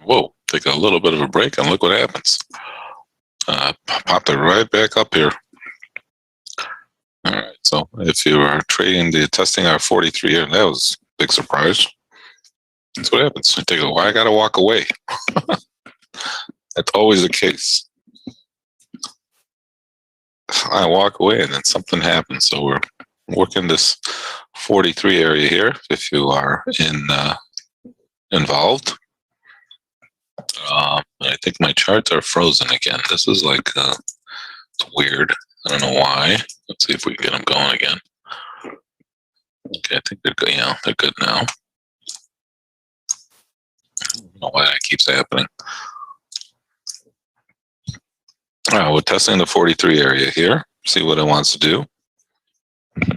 Whoa! Take a little bit of a break, and look what happens. Popped it right back up here. All right. So if you are trading the testing our 43 here, that was a big surprise. That's what happens. I take a while. I got to walk away. That's always the case. I walk away and then something happens. So we're working this 43 area here. If you are involved, I think my charts are frozen again. This is like it's weird. I don't know why. Let's see if we can get them going again. Okay, I think they're good. Yeah, they're good now. I don't know why that keeps happening. All right, we're testing the 43 area here. See what it wants to do. I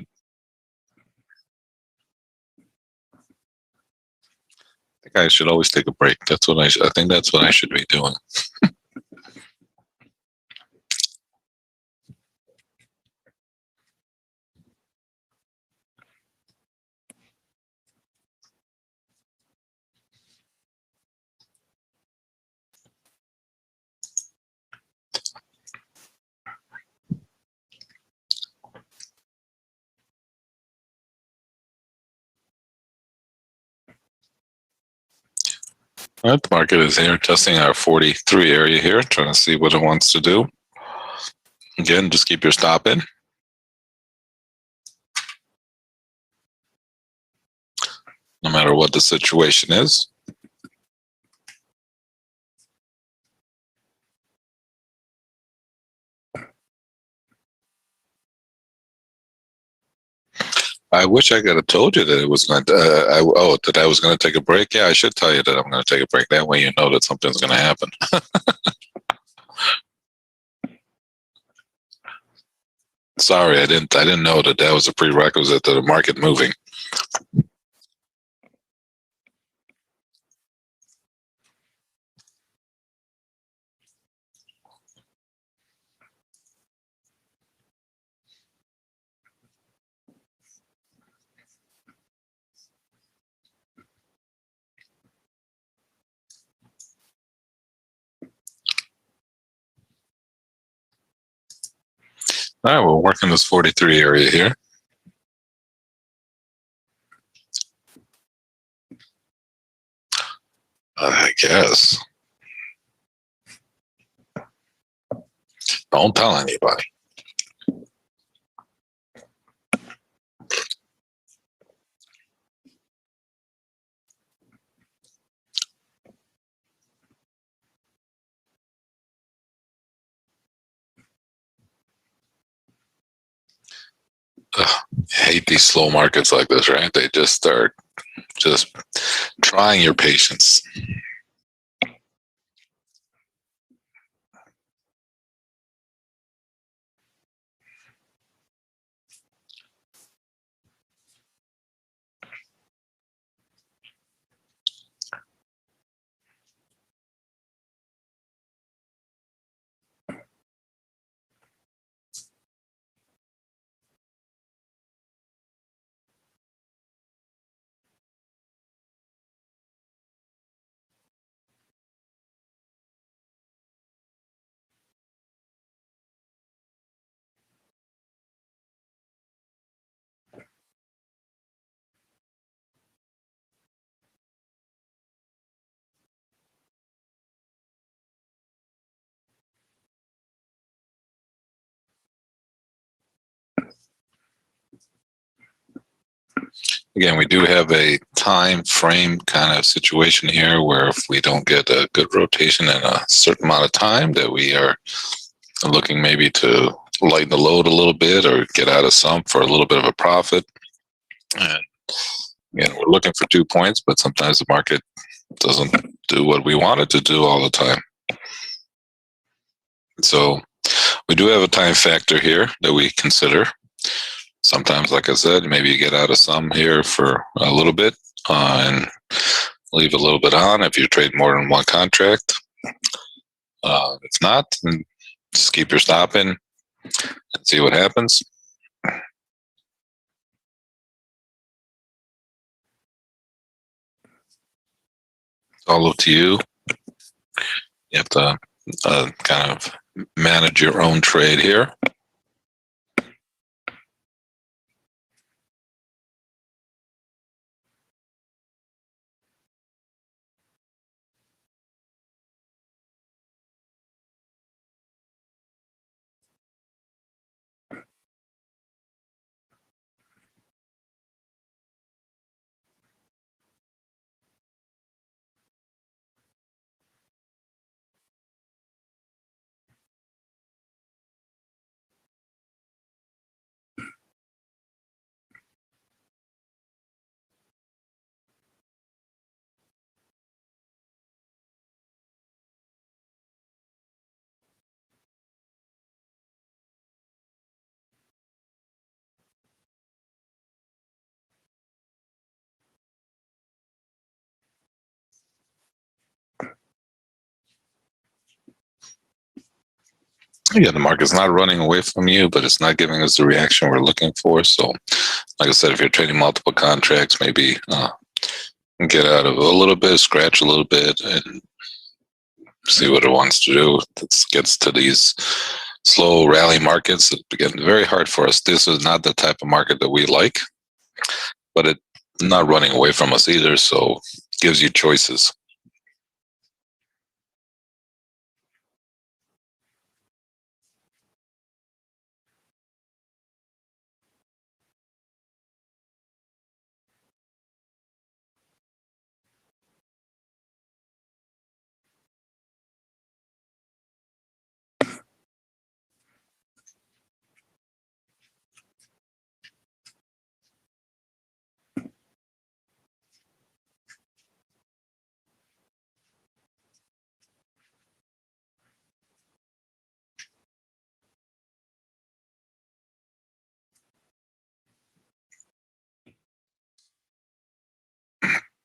think I should always take a break. That's what I think that's what I should be doing. All right, the market is here testing our 43 area here, trying to see what it wants to do. Again, just keep your stop in. No matter what the situation is. I wish I could have told you that it was going to, that I was going to take a break. Yeah, I should tell you that I'm going to take a break. That way you know that something's going to happen. Sorry, I didn't know that was a prerequisite to the market moving. All right, we're working this 43 area here. I guess. Don't tell anybody. I hate these slow markets like this, right? They just start just trying your patience. Again, we do have a time frame kind of situation here where if we don't get a good rotation in a certain amount of time, that we are looking maybe to lighten the load a little bit or get out of some for a little bit of a profit. And again, we're looking for 2 points, but sometimes the market doesn't do what we want it to do all the time. So we do have a time factor here that we consider. Sometimes, like I said, maybe you get out of some here for a little bit and leave a little bit on if you trade more than one contract. If not, then just keep your stop in and see what happens. It's all up to you. You have to kind of manage your own trade here. Yeah, the market's not running away from you, but it's not giving us the reaction we're looking for. So, like I said, if you're trading multiple contracts, maybe get out of a little bit, scratch a little bit, and see what it wants to do. It gets to these slow rally markets. It becomes very hard for us. This is not the type of market that we like, but it's not running away from us either. So, it gives you choices.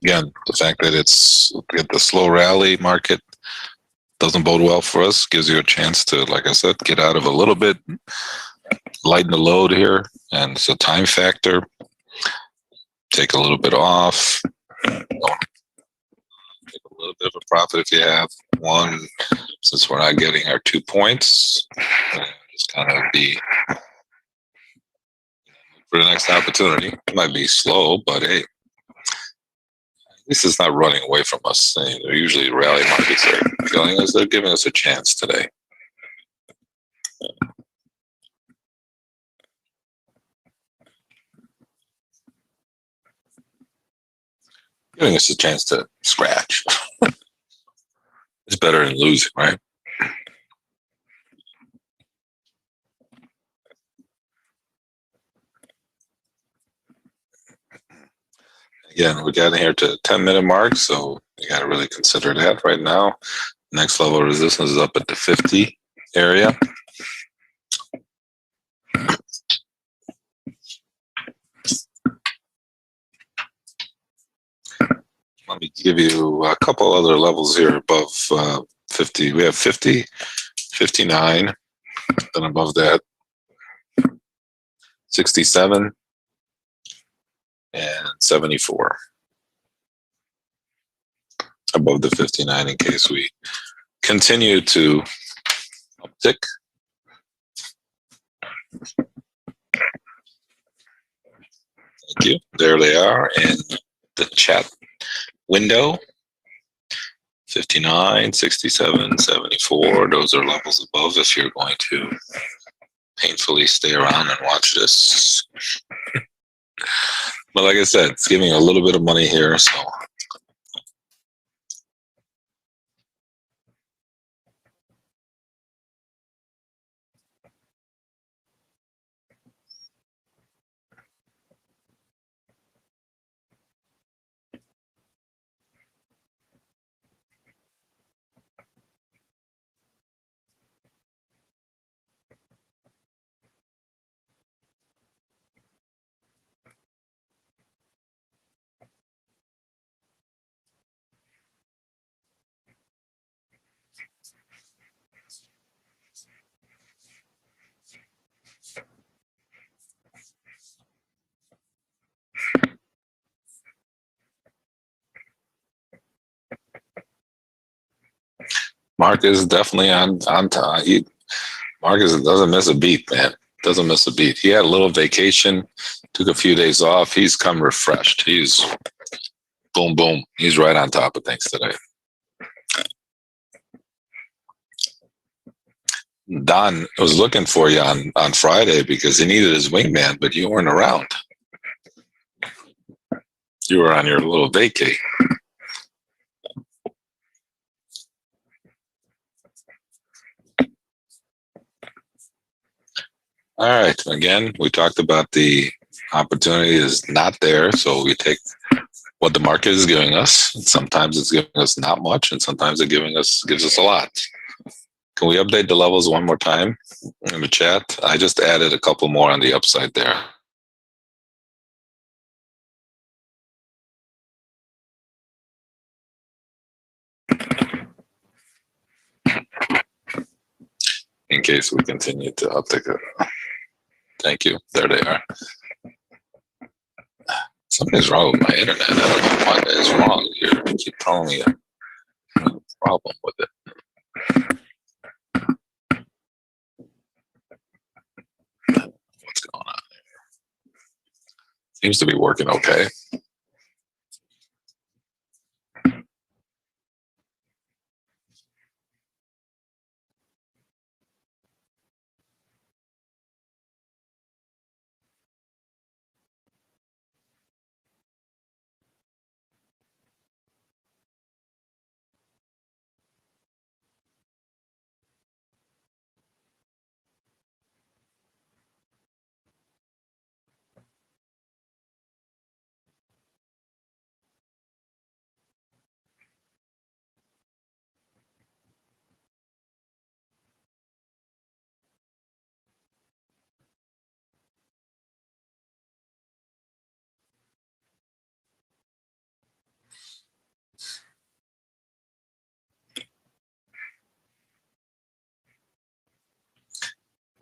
Again, the fact that it's get the slow rally market doesn't bode well for us. Gives you a chance to, like I said, get out of a little bit, lighten the load here, and it's a time factor. Take a little bit off. Take a little bit of a profit if you have one, since we're not getting our 2 points. Just kind of be for the next opportunity. It might be slow, but hey, at least it's not running away from us. They're usually rally markets are killing us. They're giving us a chance today. Giving us a chance to scratch. It's better than losing, right? Again, we're getting here to the 10-minute mark, so you got to really consider that right now. Next level of resistance is up at the 50 area. Let me give you a couple other levels here above 50. We have 50, 59, then above that 67 and 74. Above the 59 in case we continue to uptick. Thank you. There they are in the chat window. 59, 67, 74. Those are levels above if you're going to painfully stay around and watch this. But like I said, it's giving a little bit of money here, so Mark is definitely on time. Marcus doesn't miss a beat, man. Doesn't miss a beat. He had a little vacation, took a few days off. He's come refreshed. He's boom, boom. He's right on top of things today. Don was looking for you on Friday because he needed his wingman, but you weren't around. You were on your little vacay. All right. Again, we talked about the opportunity is not there, so we take what the market is giving us. Sometimes it's giving us not much, and sometimes it gives us a lot. Can we update the levels one more time in the chat? I just added a couple more on the upside there. In case we continue to uptick it. Thank you. There they are. Something's wrong with my internet. I don't know what is wrong here. You keep telling me a problem with it. What's going on here? Seems to be working okay.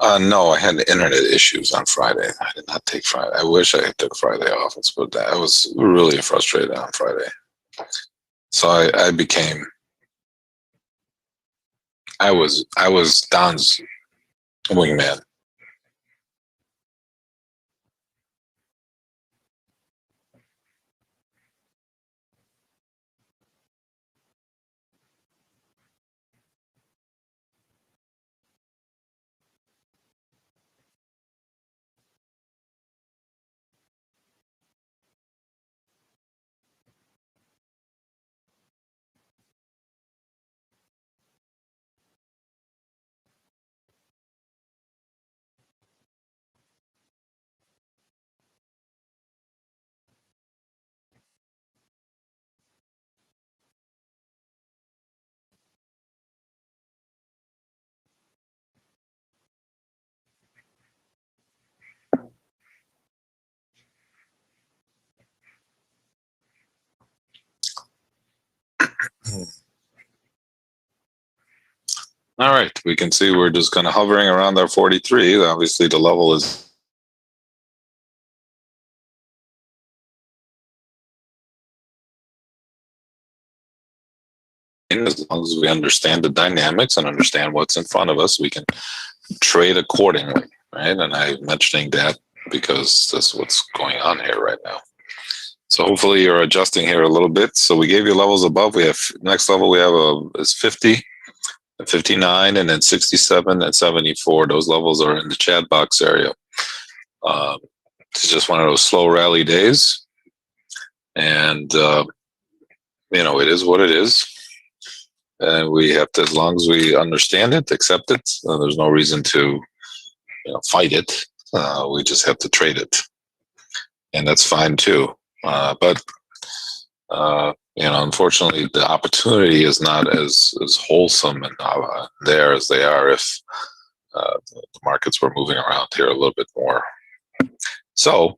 No, I had internet issues on Friday. I did not take Friday. I wish I had took Friday off. But I was really frustrated on Friday. So I became, I was Don's wingman. All right, we can see we're just kind of hovering around our 43. Obviously, the level is as long as we understand the dynamics and understand what's in front of us, we can trade accordingly, right? And I'm mentioning that because that's what's going on here right now. So hopefully you're adjusting here a little bit. So we gave you levels above. We have next level we have is 50, 59, and then 67 and 74. Those levels are in the chat box area. It's just one of those slow rally days, and it is what it is. And we have to, as long as we understand it, accept it. There's no reason to, fight it. We just have to trade it, and that's fine too. But unfortunately, the opportunity is not as wholesome and there as they are if the markets were moving around here a little bit more. So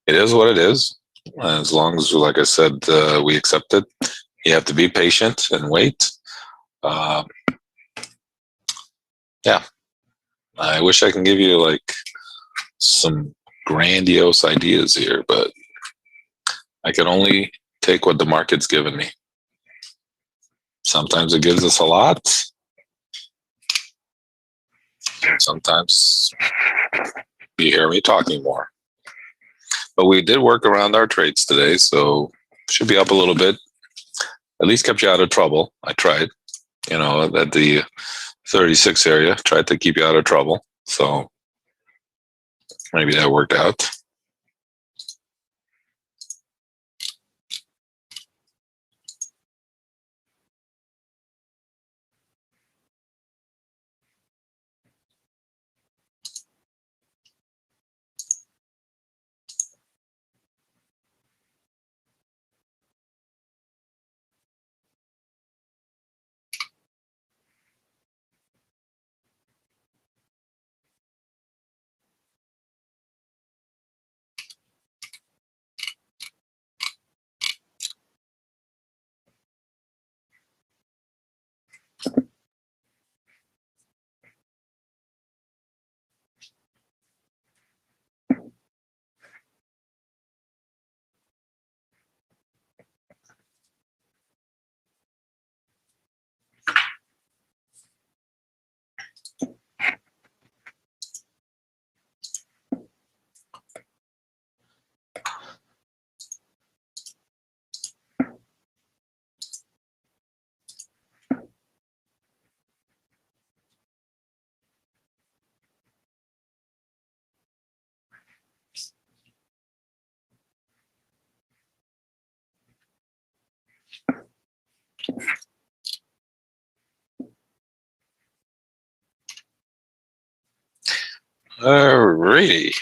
it is what it is. As long as, like I said, we accept it. You have to be patient and wait. Yeah, I wish I can give you like some grandiose ideas here, but I can only take what the market's given me. Sometimes it gives us a lot. Sometimes you hear me talking more. But we did work around our trades today, so should be up a little bit. At least kept you out of trouble. I tried, at the 36 area, tried to keep you out of trouble. So maybe that worked out. Alrighty.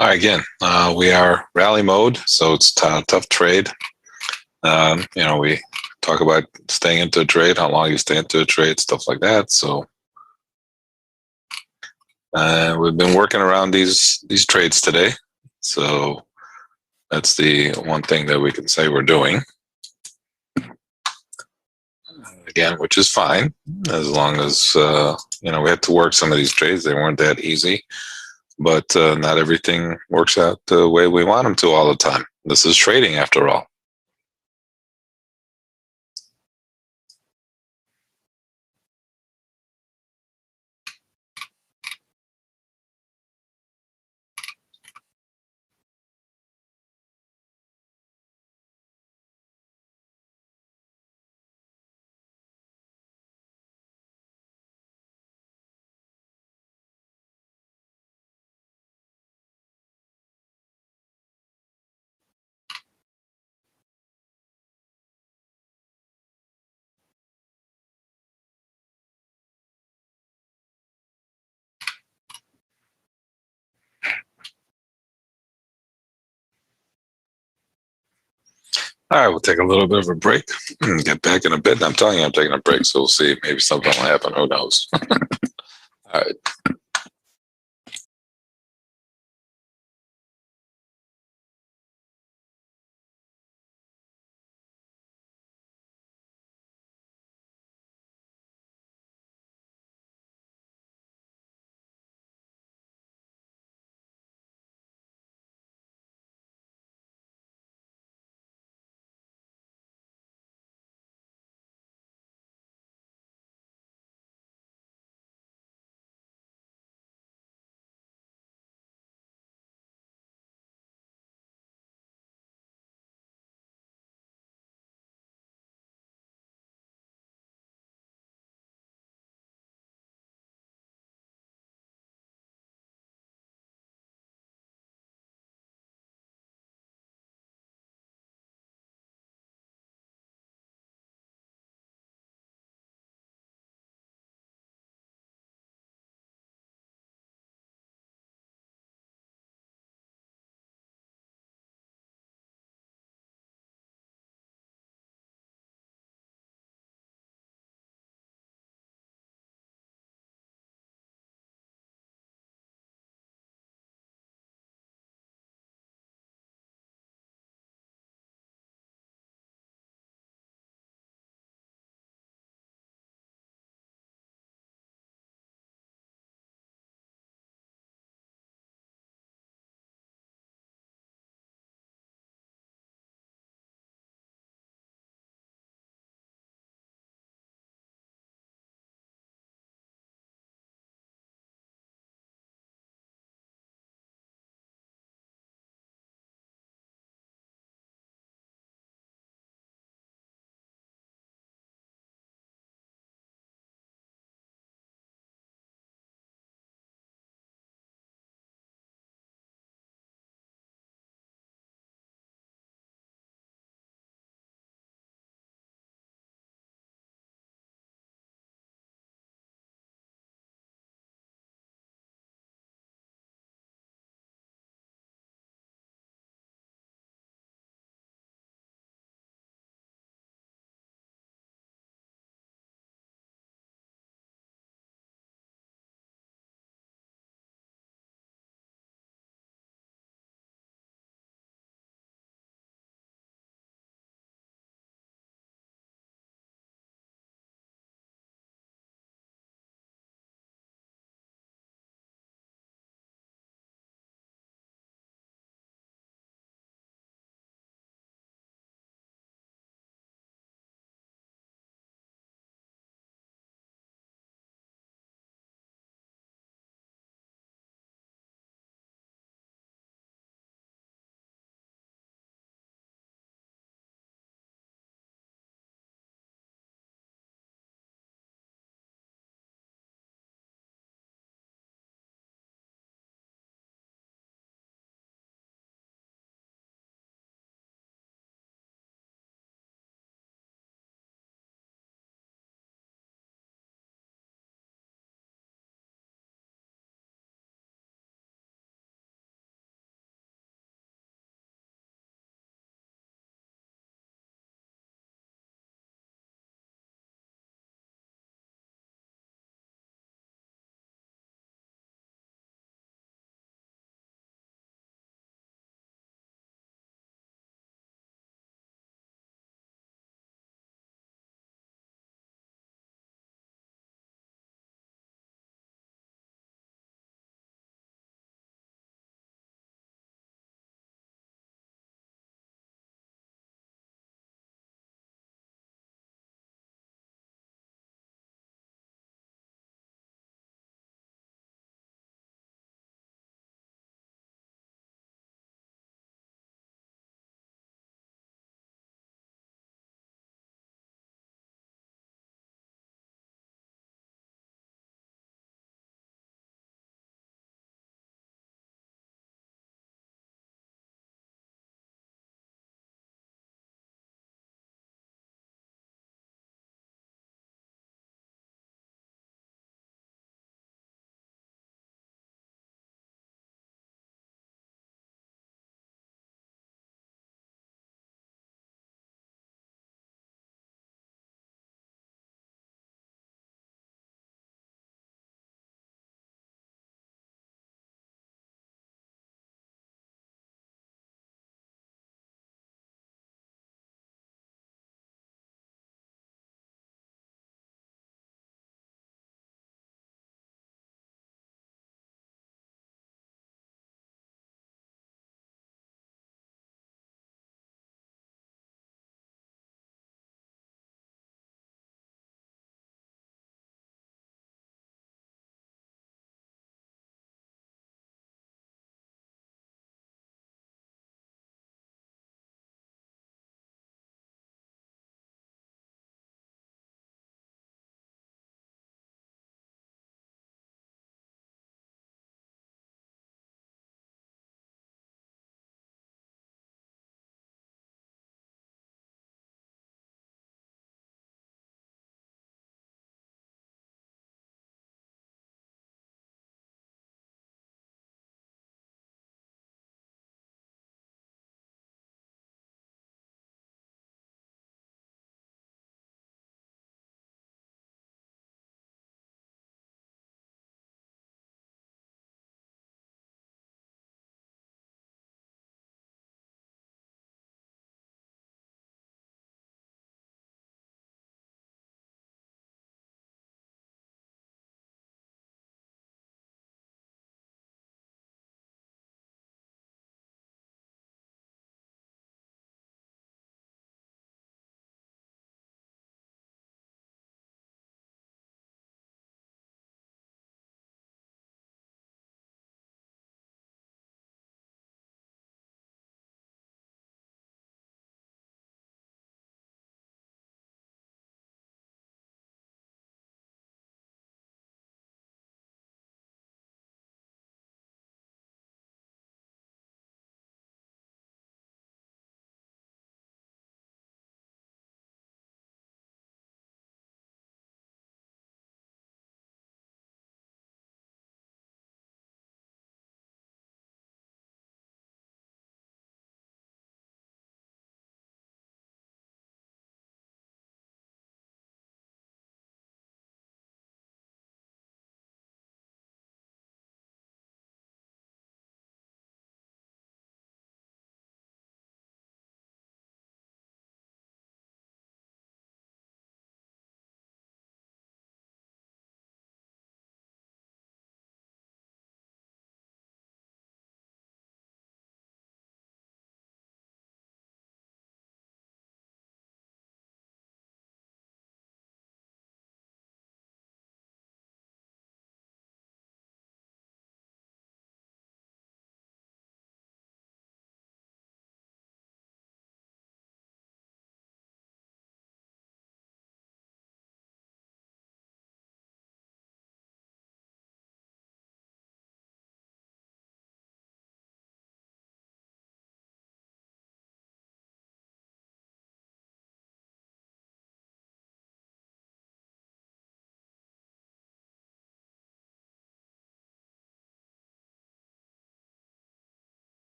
All right, again, we are rally mode, so it's tough trade. We talk about staying into a trade, how long you stay into a trade, stuff like that. So we've been working around these trades today. So that's the one thing that we can say we're doing. Again, which is fine, as long as, we had to work some of these trades. They weren't that easy, but not everything works out the way we want them to all the time. This is trading after all. All right, we'll take a little bit of a break and get back in a bit. I'm telling you, I'm taking a break, so we'll see. Maybe something will happen. Who knows? All right.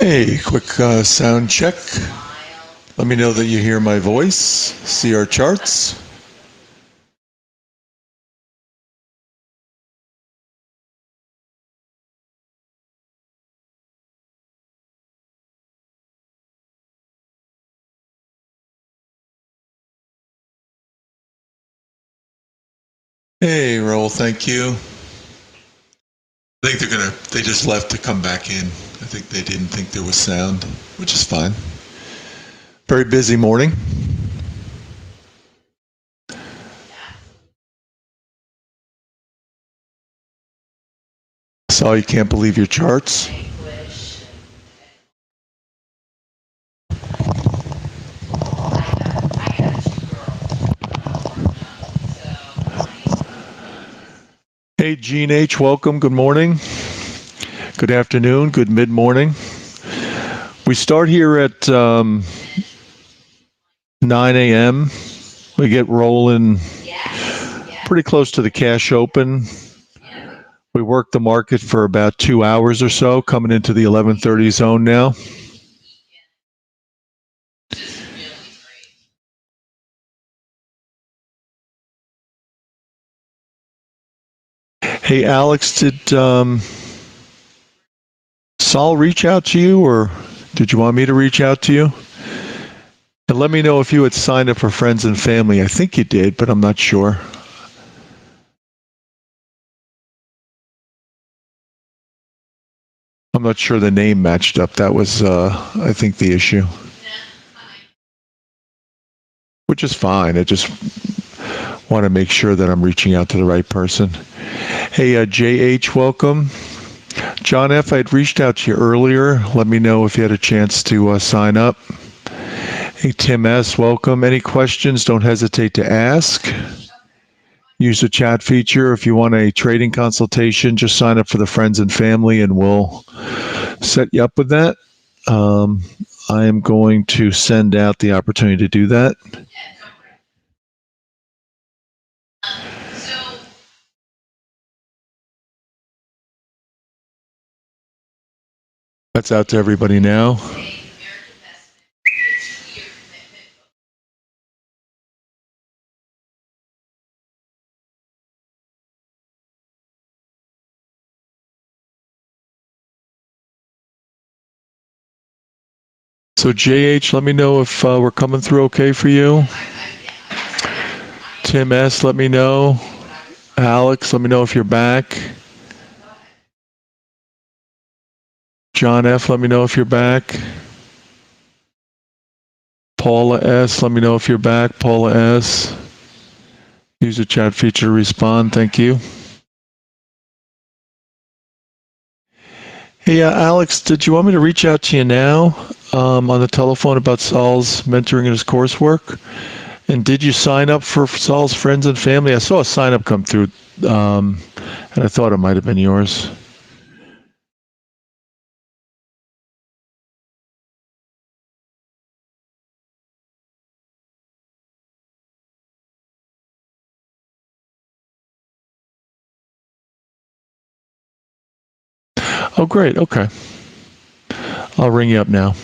Hey, quick sound check. Let me know that you hear my voice, see our charts. Hey, Raul, thank you. I think they just left to come back in. I think they didn't think there was sound, which is fine. Very busy morning. Saw you can't believe your charts. Hey, Gene H, welcome. Good morning. Good afternoon. Good mid-morning. We start here at 9 a.m. We get rolling pretty close to the cash open. We work the market for about 2 hours or so, coming into the 11:30 zone now. Hey, Alex, did Saul reach out to you, or did you want me to reach out to you? And let me know if you had signed up for friends and family. I think you did, but I'm not sure. I'm not sure the name matched up. That was, I think, the issue. Which is fine. I just want to make sure that I'm reaching out to the right person. Hey, JH, welcome. John F., I'd reached out to you earlier. Let me know if you had a chance to sign up. Hey, Tim S., welcome. Any questions, don't hesitate to ask. Use the chat feature. If you want a trading consultation, just sign up for the friends and family and we'll set you up with that. I am going to send out the opportunity to do that. That's out to everybody now. So JH, let me know if we're coming through okay for you. Tim S., let me know. Alex, let me know if you're back. John F., let me know if you're back. Paula S., let me know if you're back. Paula S. Use the chat feature to respond. Thank you. Hey, Alex, did you want me to reach out to you now on the telephone about Saul's mentoring and his coursework? And did you sign up for Saul's friends and family? I saw a sign up come through, and I thought it might have been yours. Oh, great. Okay. I'll ring you up now.